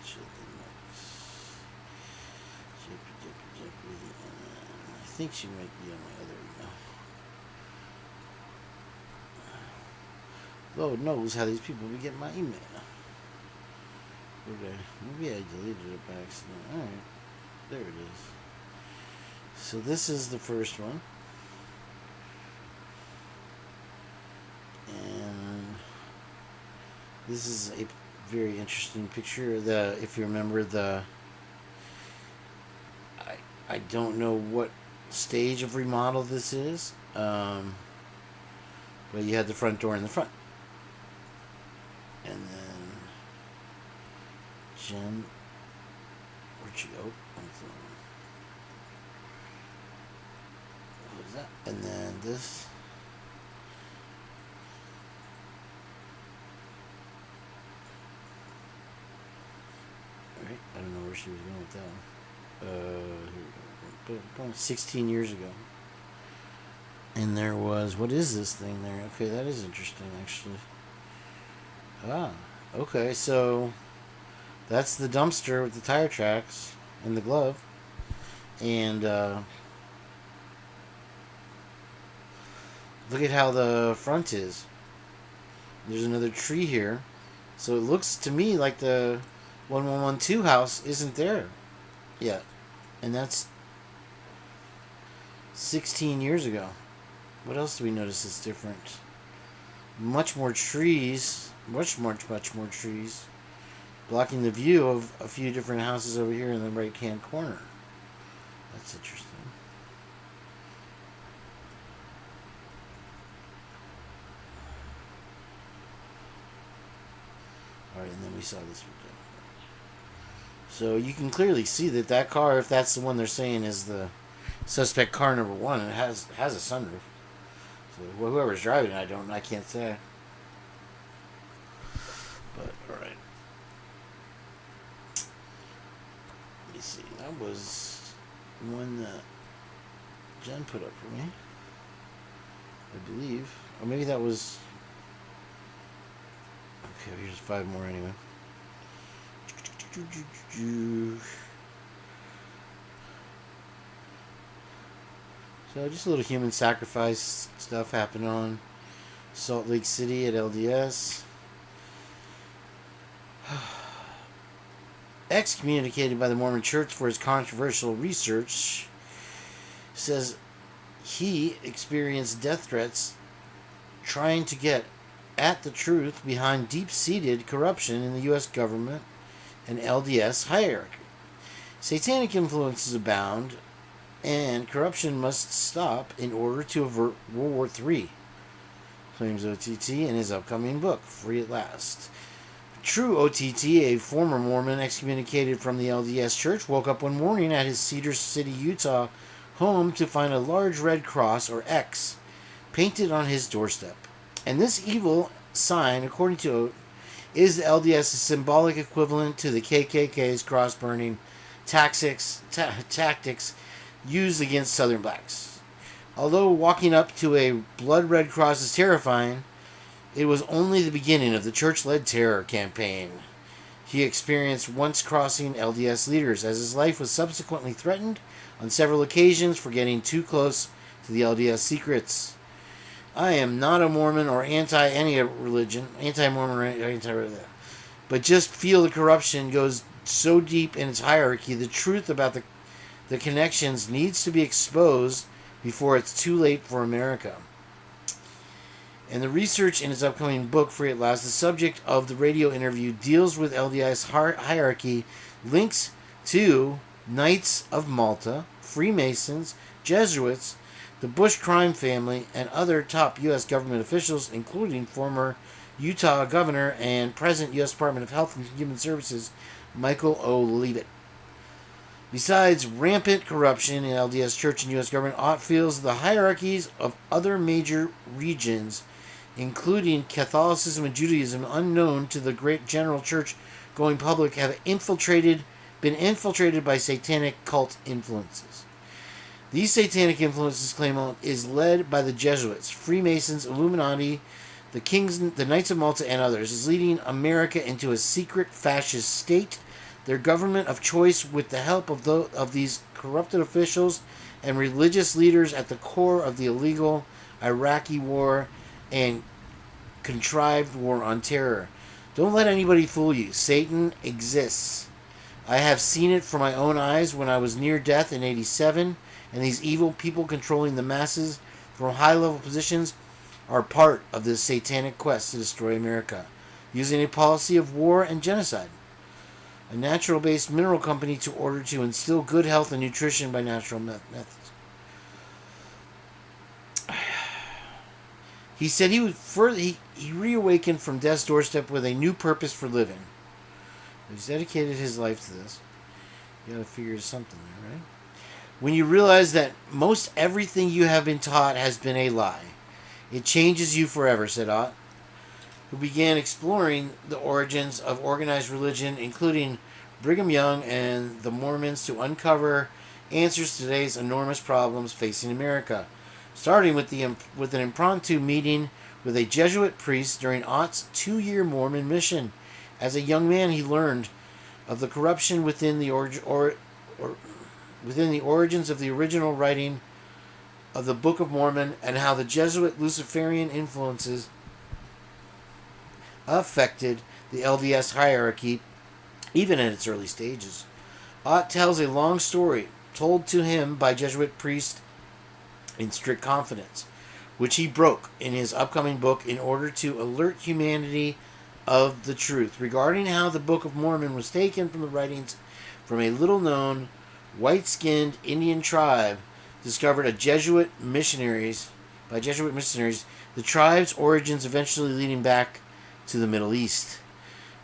show the notes. Jeopardy. I think she might be on my other email. Lord knows how these people be getting my email. Okay, maybe I deleted it by accident. Alright, there it is. So this is the first one. And this is a very interesting picture. If you remember I don't know what stage of remodel this is, but you had the front door in the front, and then Jen, where'd she go? What was that? And then this. Right, I don't know where she was going with that one. 16 years ago. And there was, what is this thing there? Okay, that is interesting, actually. Okay, so that's the dumpster with the tire tracks and the glove. And look at how the front is. There's another tree here. So it looks to me like the 1112 house isn't there yet. And that's 16 years ago. What else do we notice is different? Much more trees. Much more trees. Blocking the view of a few different houses over here in the right-hand corner. That's interesting. Alright, and then we saw this one. So you can clearly see that car, if that's the one they're saying is the suspect car number one, it has a sunroof. So whoever's driving it, I can't say. But alright. Let me see. That was one that Jen put up for me, I believe. Or maybe that was. Okay, here's 5 more anyway. So just a little human sacrifice stuff happened on Salt Lake City at LDS. Excommunicated by the Mormon Church for his controversial research, says he experienced death threats trying to get at the truth behind deep-seated corruption in the U.S. government and LDS hierarchy. Satanic influences abound, and corruption must stop in order to avert World War III, claims OTT in his upcoming book, Free at Last. True OTT, a former Mormon excommunicated from the LDS Church, woke up one morning at his Cedar City, Utah home to find a large red cross, or X, painted on his doorstep. And this evil sign, according to is the LDS's symbolic equivalent to the KKK's cross-burning tactics used against Southern blacks. Although walking up to a blood red cross is terrifying, it was only the beginning of the church-led terror campaign he experienced once crossing LDS leaders, as his life was subsequently threatened on several occasions for getting too close to the LDS secrets. I am not a Mormon or anti any religion, anti-Mormon or anti-religion, but just feel the corruption goes so deep in its hierarchy. The truth about the connections needs to be exposed before it's too late for America. And the research in his upcoming book, Free at Last, the subject of the radio interview deals with LDS hierarchy, links to Knights of Malta, Freemasons, Jesuits, the Bush crime family, and other top U.S. government officials, including former Utah Governor and present U.S. Department of Health and Human Services, Michael O. Leavitt. Besides rampant corruption in LDS Church and U.S. government, Ott feels the hierarchies of other major regions, including Catholicism and Judaism, unknown to the great general church going public, have been infiltrated by satanic cult influences. These satanic influences, claim, is led by the Jesuits, Freemasons, Illuminati, the Knights of Malta, and others, is leading America into a secret fascist state. Their government of choice, with the help of these corrupted officials and religious leaders at the core of the illegal Iraqi war and contrived war on terror. Don't let anybody fool you. Satan exists. I have seen it for my own eyes when I was near death in 87, and these evil people controlling the masses from high-level positions are part of this satanic quest to destroy America, using a policy of war and genocide. A natural-based mineral company to order to instill good health and nutrition by natural methods. He said he reawakened from death's doorstep with a new purpose for living. He's dedicated his life to this. You gotta figure something there, right? When you realize that most everything you have been taught has been a lie, it changes you forever, said Ott, who began exploring the origins of organized religion, including Brigham Young and the Mormons, to uncover answers to today's enormous problems facing America, starting with an impromptu meeting with a Jesuit priest during Ott's 2-year Mormon mission. As a young man, he learned of the corruption within the origins of the original writing of the Book of Mormon, and how the Jesuit Luciferian influences affected the LDS hierarchy, even at its early stages. Ott tells a long story told to him by Jesuit priest in strict confidence, which he broke in his upcoming book in order to alert humanity of the truth regarding how the Book of Mormon was taken from the writings from a little-known, white-skinned Indian tribe discovered by Jesuit missionaries, the tribe's origins eventually leading back to the Middle East.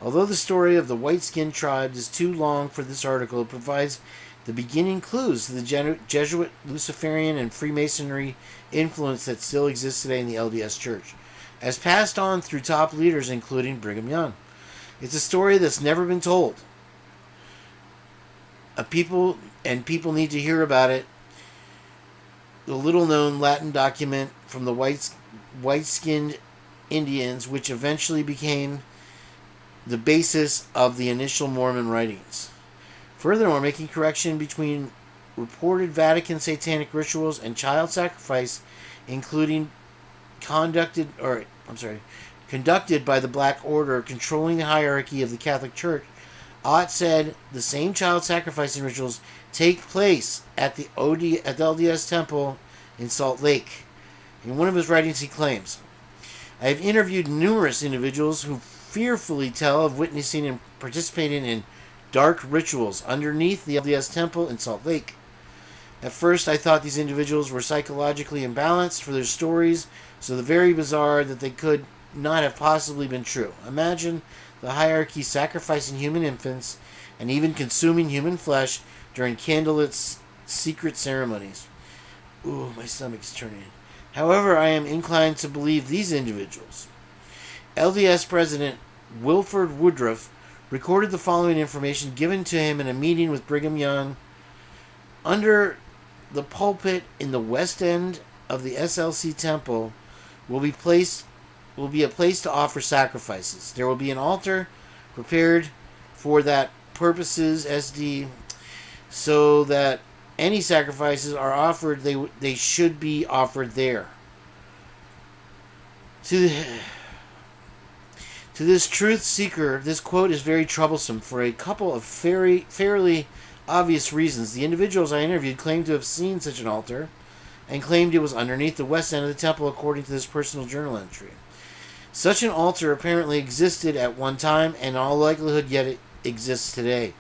Although the story of the white-skinned tribe is too long for this article, it provides the beginning clues to the Jesuit, Luciferian, and Freemasonry influence that still exists today in the LDS Church, as passed on through top leaders including Brigham Young. It's a story that's never been told. People need to hear about it. The little-known Latin document from the white-skinned Indians, which eventually became the basis of the initial Mormon writings. Furthermore, making correction between reported Vatican satanic rituals and child sacrifice, including conducted by the Black Order controlling the hierarchy of the Catholic Church. Ott said the same child sacrificing rituals take place at the LDS Temple in Salt Lake. In one of his writings, he claims, I have interviewed numerous individuals who fearfully tell of witnessing and participating in dark rituals underneath the LDS Temple in Salt Lake. At first, I thought these individuals were psychologically imbalanced for their stories, so very bizarre that they could not have possibly been true. Imagine the hierarchy sacrificing human infants and even consuming human flesh during candlelit secret ceremonies. Ooh, my stomach's turning. However, I am inclined to believe these individuals. LDS President Wilford Woodruff recorded the following information given to him in a meeting with Brigham Young under the pulpit in the West End of the SLC temple will be a place to offer sacrifices. There will be an altar prepared for that purposes, SD, so that any sacrifices are offered, they should be offered there. To this truth seeker, this quote is very troublesome for a couple of fairly obvious reasons. The individuals I interviewed claimed to have seen such an altar and claimed it was underneath the west end of the temple, according to this personal journal entry. Such an altar apparently existed at one time, and in all likelihood yet it exists today.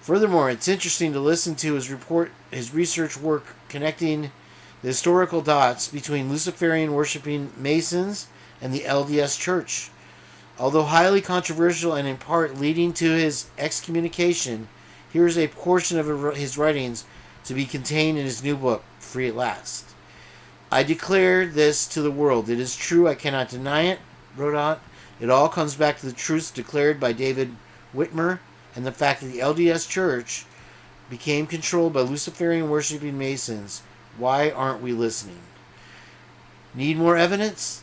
Furthermore, it's interesting to listen to his research work connecting the historical dots between Luciferian worshipping Masons and the LDS Church. Although highly controversial and in part leading to his excommunication, here is a portion of his writings to be contained in his new book, Free at Last. I declare this to the world. It is true, I cannot deny it, wrote on. It all comes back to the truths declared by David Whitmer and the fact that the LDS Church became controlled by Luciferian worshipping Masons. Why aren't we listening? Need more evidence?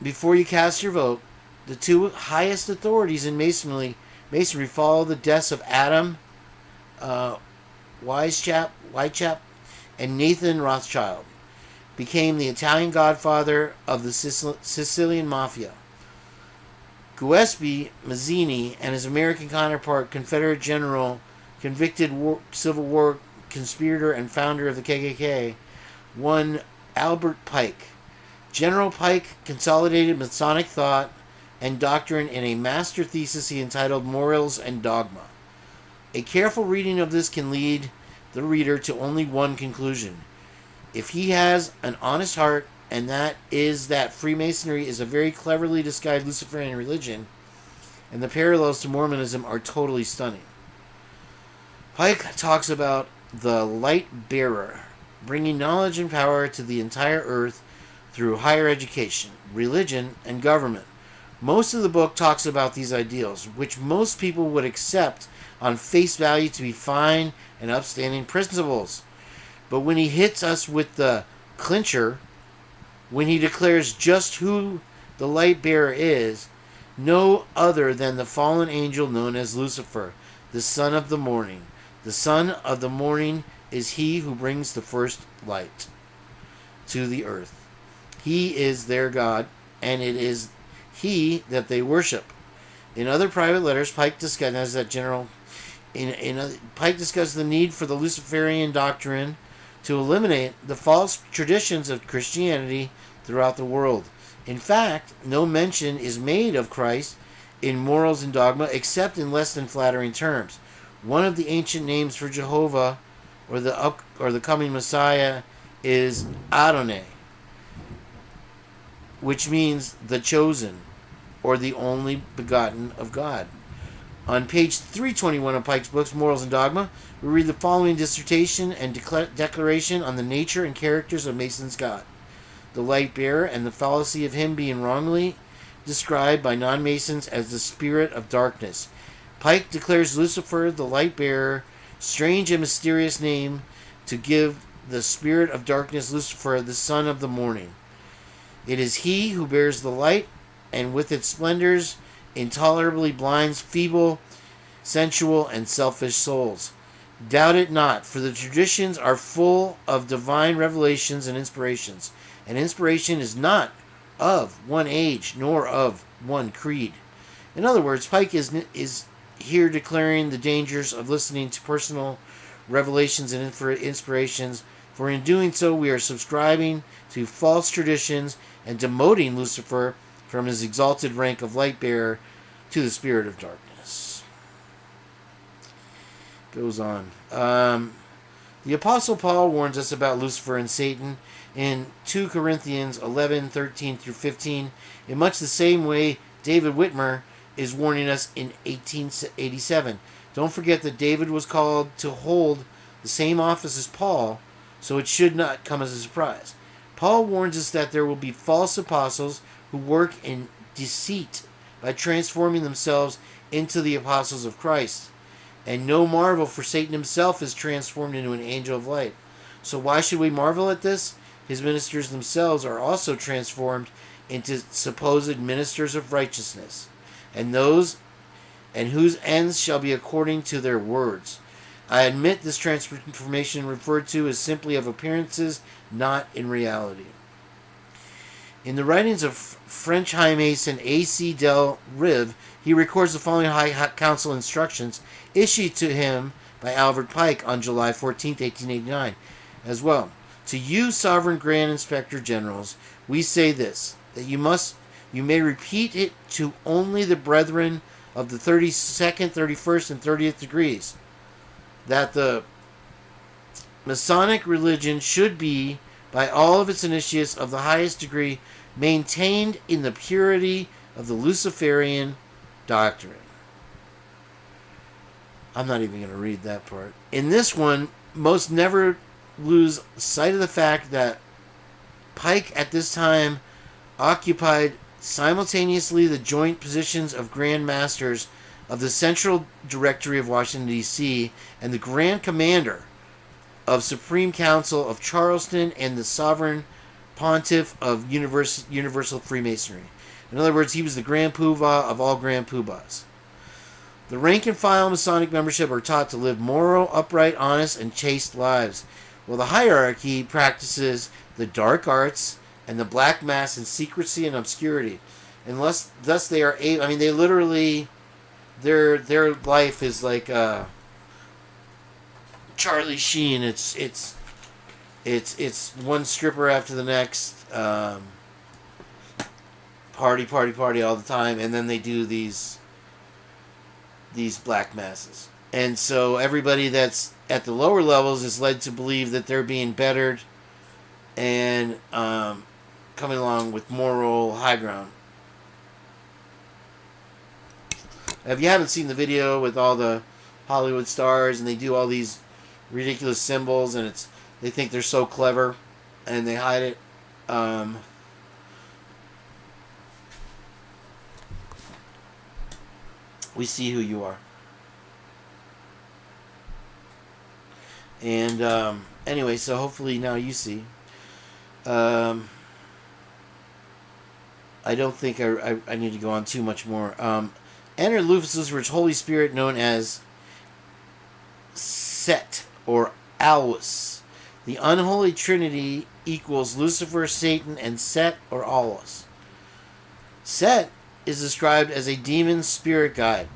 Before you cast your vote, the two highest authorities in Masonry follow the deaths of Adam Weishaupt and Nathan Rothschild, became the Italian godfather of the Sicilian Mafia. Giuseppe Mazzini and his American counterpart, Confederate general, convicted Civil War conspirator and founder of the KKK, one Albert Pike. General Pike consolidated Masonic thought and doctrine in a master thesis he entitled Morals and Dogma. A careful reading of this can lead the reader to only one conclusion. If he has an honest heart, and that is that Freemasonry is a very cleverly disguised Luciferian religion, and the parallels to Mormonism are totally stunning. Pike talks about the light bearer, bringing knowledge and power to the entire earth through higher education, religion, and government. Most of the book talks about these ideals, which most people would accept on face value to be fine and upstanding principles. But when he hits us with the clincher, when he declares just who the light bearer is, no other than the fallen angel known as Lucifer, the son of the morning. The son of the morning is he who brings the first light to the earth. He is their God, and it is he that they worship. In other private letters, Pike discusses Pike discusses the need for the Luciferian doctrine to eliminate the false traditions of Christianity throughout the world. In fact, no mention is made of Christ in Morals and Dogma except in less than flattering terms. One of the ancient names for Jehovah or the coming Messiah is Adonai, which means the chosen or the only begotten of God. On page 321 of Pike's books, Morals and Dogma, we read the following dissertation and declaration on the nature and characters of Mason's God, the light bearer, and the fallacy of him being wrongly described by non-Masons as the spirit of darkness. Pike declares Lucifer, the light bearer, strange and mysterious name to give the spirit of darkness Lucifer, the son of the morning. It is he who bears the light, and with its splendors intolerably blinds feeble, sensual, and selfish souls. Doubt it not, for the traditions are full of divine revelations and inspirations, and inspiration is not of one age nor of one creed. In other words, Pike is here declaring the dangers of listening to personal revelations and inspirations, for in doing so we are subscribing to false traditions and demoting Lucifer from his exalted rank of light bearer to the spirit of darkness. Goes on. The Apostle Paul warns us about Lucifer and Satan in 2 Corinthians 11, 13 through 15, in much the same way David Whitmer is warning us in 1887. Don't forget that David was called to hold the same office as Paul, so it should not come as a surprise. Paul warns us that there will be false apostles who work in deceit by transforming themselves into the apostles of Christ. And no marvel, for Satan himself is transformed into an angel of light. So why should we marvel at this? his ministers themselves are also transformed into supposed ministers of righteousness, and whose ends shall be according to their words. I admit this transformation referred to is simply of appearances, not in reality. In the writings of French High Mason A.C. Del Rive, he records the following High Council instructions issued to him by Albert Pike on July 14, 1889, as well. To you, sovereign Grand Inspector Generals, we say this, that you may repeat it to only the brethren of the 32nd, 31st, and 30th degrees, that the Masonic religion should be, by all of its initiates of the highest degree, maintained in the purity of the Luciferian doctrine. I'm not even going to read that part. In this one, most never lose sight of the fact that Pike at this time occupied simultaneously the joint positions of Grand Masters of the Central Directory of Washington, D.C., and the Grand Commander of Supreme Council of Charleston and the Sovereign Pontiff of Universal Freemasonry. In other words, he was the Grand Poobah of all Grand Poobahs. The rank-and-file Masonic membership are taught to live moral, upright, honest, and chaste lives, while the hierarchy practices the dark arts and the black mass in secrecy and obscurity. And thus they are able, I mean, they literally, their life is like Charlie Sheen. It's one stripper after the next, party all the time, and then they do these black masses. And so everybody that's at the lower levels is led to believe that they're being bettered and coming along with moral high ground. If you haven't seen the video with all the Hollywood stars and they do all these ridiculous symbols and they think they're so clever and they hide it, we see who you are. And anyway, so hopefully now you see. I don't think I need to go on too much more. Enter Lucifer's Holy Spirit, known as Set or Alus. The unholy trinity equals Lucifer, Satan, and Set or Alus. Set is described as a demon spirit guide,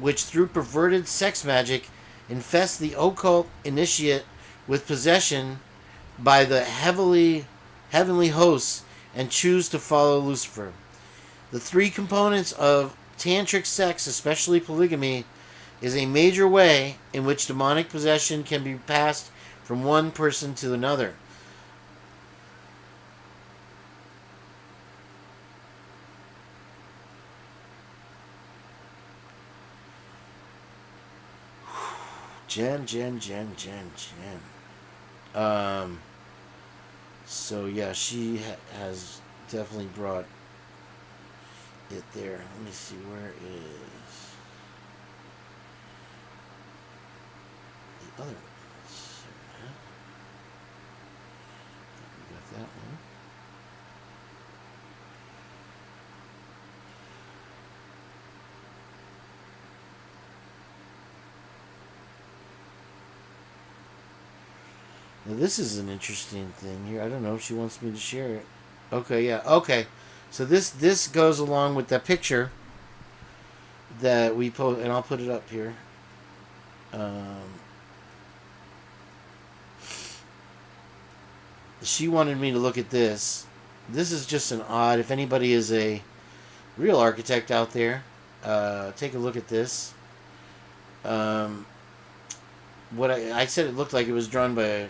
which through perverted sex magic infests the occult initiate with possession by the heavenly hosts and choose to follow Lucifer. The three components of tantric sex, especially polygamy, is a major way in which demonic possession can be passed from one person to another. Jen. So yeah, she has definitely brought it there. Let me see, where is the other one? We got that one. Now this is an interesting thing here. I don't know if she wants me to share it. Okay, yeah. Okay. So this goes along with that picture that we post, and I'll put it up here. She wanted me to look at this. This is just an odd, if anybody is a real architect out there, take a look at this. What I said it looked like it was drawn by a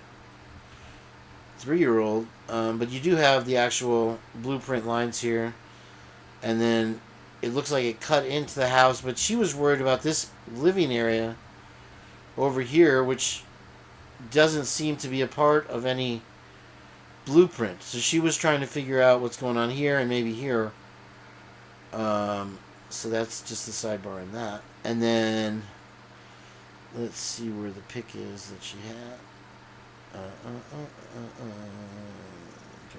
3-year-old, but you do have the actual blueprint lines here, and then it looks like it cut into the house, but she was worried about this living area over here, which doesn't seem to be a part of any blueprint. So she was trying to figure out what's going on here and maybe here. So that's just the sidebar in that. And then let's see where the pic is that she had.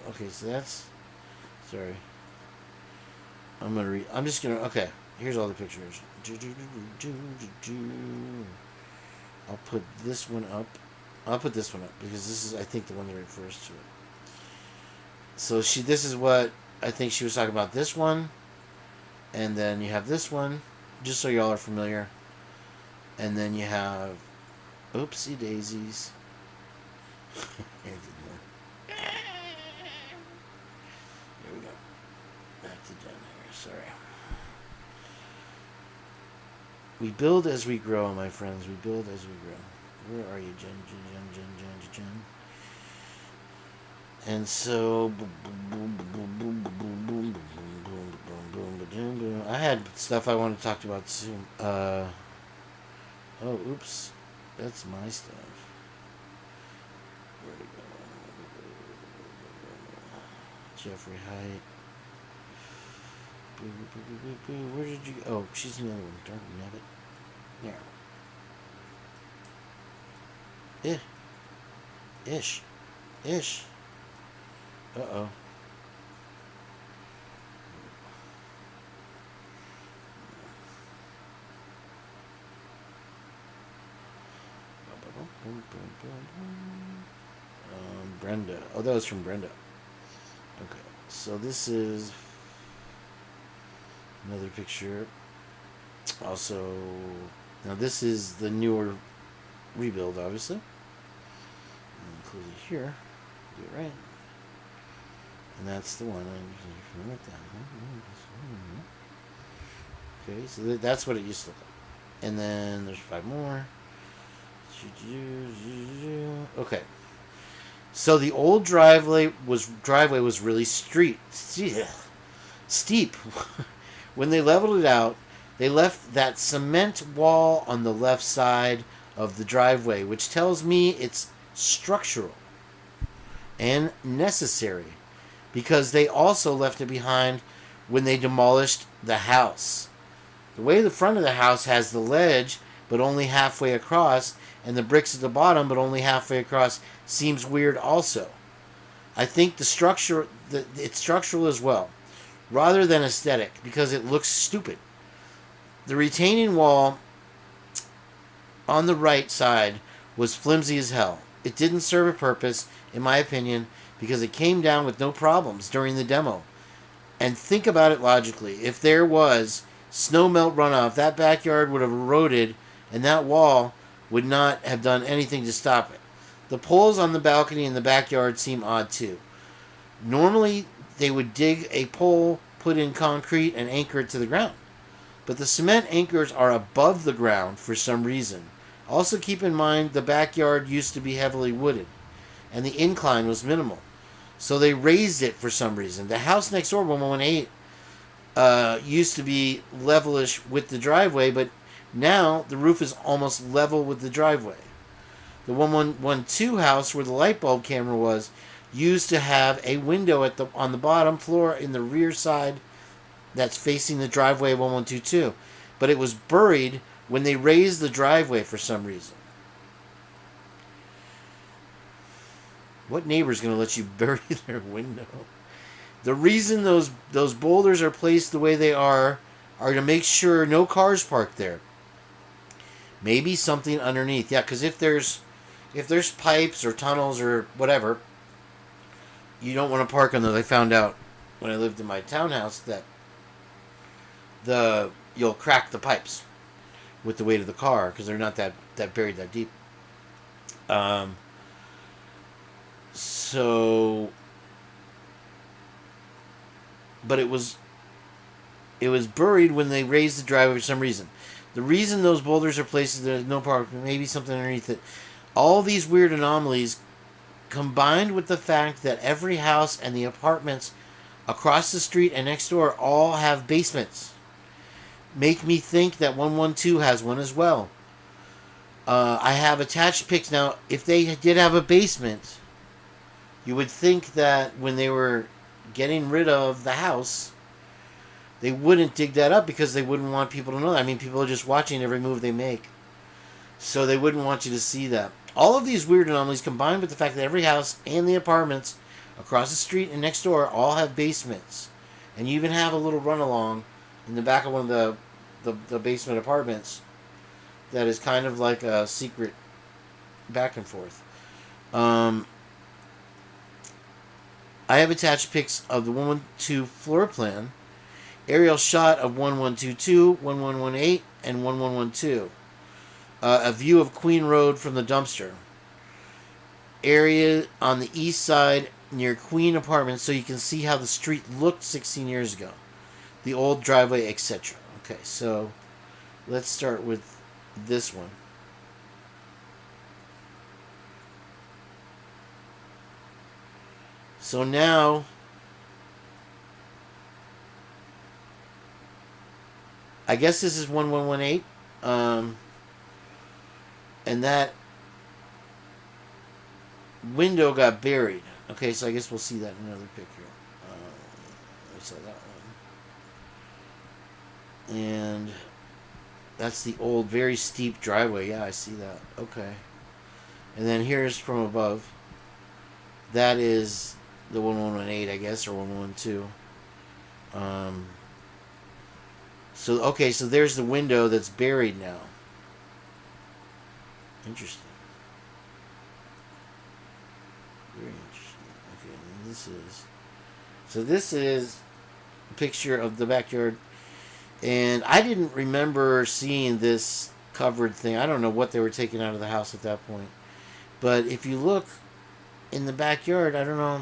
Okay, so that's... Sorry. I'm just gonna... Okay, here's all the pictures. I'll put this one up. I'll put this one up because this is, I think, the one that refers to it. So this is what I think she was talking about. This one, and then you have this one, just so y'all are familiar. And then you have, oopsie daisies. There we go. Back to down here. Sorry. We build as we grow, my friends. We build as we grow. Where are you, Jen? And so, I had stuff I wanted to talk about soon. Oh, oops. That's my stuff. Where'd it go? Jeffrey Height. Where did you go? Oh, she's another one. Darn nabbit. There. Ish. Uh-oh. Brenda. Oh, that was from Brenda. Okay. So this is another picture. Also, now this is the newer rebuild, obviously. Include it here. Do it right. And that's the one. I'm familiar with that. Okay, so that's what it used to look like. And then there's 5 more. Okay. So the old driveway was really steep. When they leveled it out, they left that cement wall on the left side of the driveway, which tells me it's structural and necessary, because they also left it behind when they demolished the house. The way the front of the house has the ledge, but only halfway across, and the bricks at the bottom, but only halfway across, seems weird also. I think it's structural as well, rather than aesthetic, because it looks stupid. The retaining wall on the right side was flimsy as hell. It didn't serve a purpose, in my opinion, because it came down with no problems during the demo. And think about it logically. If there was snow melt runoff, that backyard would have eroded, and that wall would not have done anything to stop it. The poles on the balcony in the backyard seem odd too. Normally, they would dig a pole, put in concrete, and anchor it to the ground. But the cement anchors are above the ground for some reason. Also keep in mind the backyard used to be heavily wooded, and the incline was minimal. So they raised it for some reason. The house next door, 118, used to be levelish with the driveway, but now the roof is almost level with the driveway. The 112 house where the light bulb camera was used to have a window on the bottom floor in the rear side that's facing the driveway of 1122. But it was buried when they raised the driveway for some reason. What neighbor's going to let you bury their window? The reason those boulders are placed the way they are to make sure no cars park there. Maybe something underneath. Yeah, because if there's pipes or tunnels or whatever, you don't want to park on those. I found out when I lived in my townhouse that you'll crack the pipes with the weight of the car because they're not that buried that deep. But it was buried when they raised the driveway for some reason. The reason those boulders are placed, there's no park, maybe something underneath it. All these weird anomalies, combined with the fact that every house and the apartments across the street and next door all have basements, make me think that 112 has one as well. I have attached pics. Now, if they did have a basement, you would think that when they were getting rid of the house, they wouldn't dig that up because they wouldn't want people to know that. I mean, people are just watching every move they make. So they wouldn't want you to see that. All of these weird anomalies combined with the fact that every house and the apartments across the street and next door all have basements, and you even have a little run along in the back of one of the basement apartments that is kind of like a secret back and forth. I have attached pics of the 112 floor plan, aerial shot of 1122, 1118, and 1112. A view of Queen Road from the dumpster. Area on the east side near Queen Apartments, so you can see how the street looked 16 years ago. The old driveway, etc. Okay, so let's start with this one. So now I guess this is 1118. And that window got buried. Okay, so I guess we'll see that in another picture. I saw that one. And that's the old, very steep driveway. Yeah, I see that. Okay. And then here's from above. That is the 1118, I guess, or 1112. So, okay, so there's the window that's buried now. Interesting. Very interesting. Okay, and this is a picture of the backyard. And I didn't remember seeing this covered thing. I don't know what they were taking out of the house at that point. But if you look in the backyard, I don't know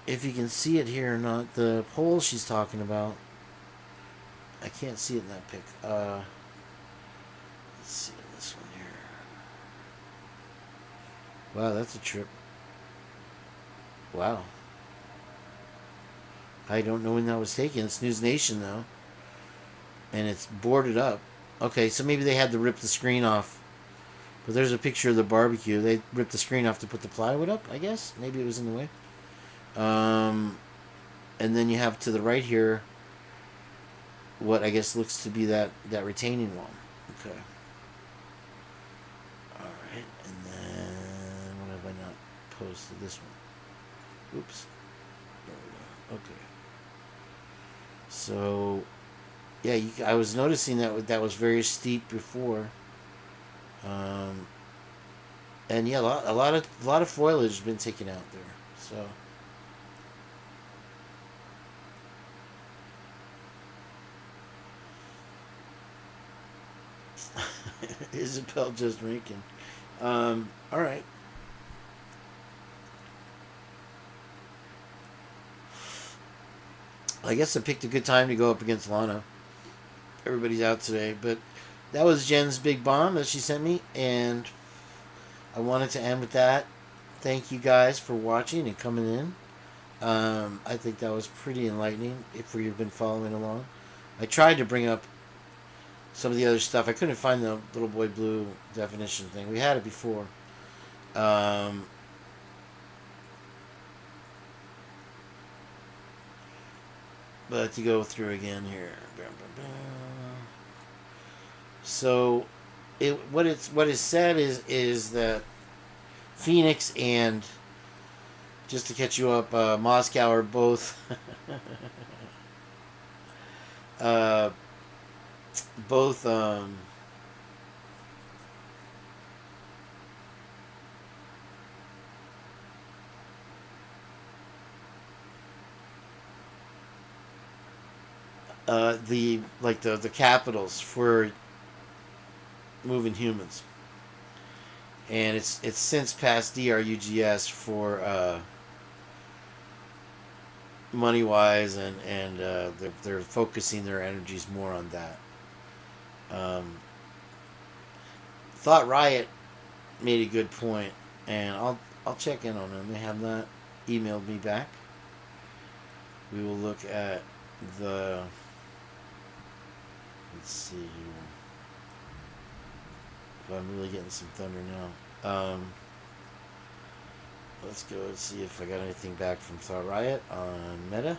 if you can see it here or not. The pole she's talking about, I can't see it in that pic. Let's see this one here. Wow, that's a trip. Wow. I don't know when that was taken. It's News Nation, though. And it's boarded up. Okay, so maybe they had to rip the screen off. But there's a picture of the barbecue. They ripped the screen off to put the plywood up, I guess. Maybe it was in the way. And then you have to the right here what I guess looks to be that retaining wall. Okay. Alright, and then what have I not posted? This one. Oops. There we go. Okay. So, yeah, I was noticing that was very steep before. And yeah, a lot of foliage has been taken out there. So. Isabel just drinking. All right. I guess I picked a good time to go up against Lana. Everybody's out today, but that was Jen's big bomb that she sent me, and I wanted to end with that. Thank you guys for watching and coming in. I think that was pretty enlightening if you've been following along. I tried to bring up some of the other stuff. I couldn't find the Little Boy Blue definition thing. We had it before. But to go through again here. So, what is said is that Phoenix and, just to catch you up, Moscow are both the capitals for moving humans, and it's since passed DRUGS for money wise, and they're focusing their energies more on that. Thought Riot made a good point, and I'll check in on them. They have not emailed me back. We will look at the. Let's see here. If I'm really getting some thunder now. Let's go and see if I got anything back from Thought Riot on Meta.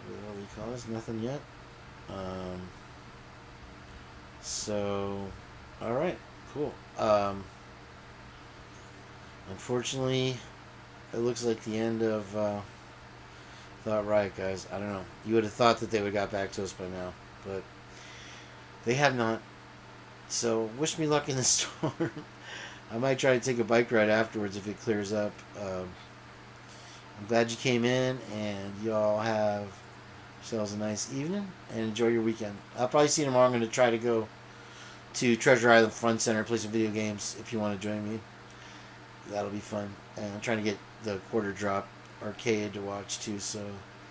What do you call this? Nothing yet. So, alright, cool. Unfortunately, it looks like the end of Thought Riot, guys. I don't know. You would have thought that they would have got back to us by now, but they have not. So, wish me luck in the storm. I might try to take a bike ride afterwards if it clears up. I'm glad you came in, and y'all have yourselves a nice evening, and enjoy your weekend. I'll probably see you tomorrow. I'm going to try to go to Treasure Island Fun Center, play some video games if you want to join me. That'll be fun. And I'm trying to get the Quarter Drop Arcade to watch too, so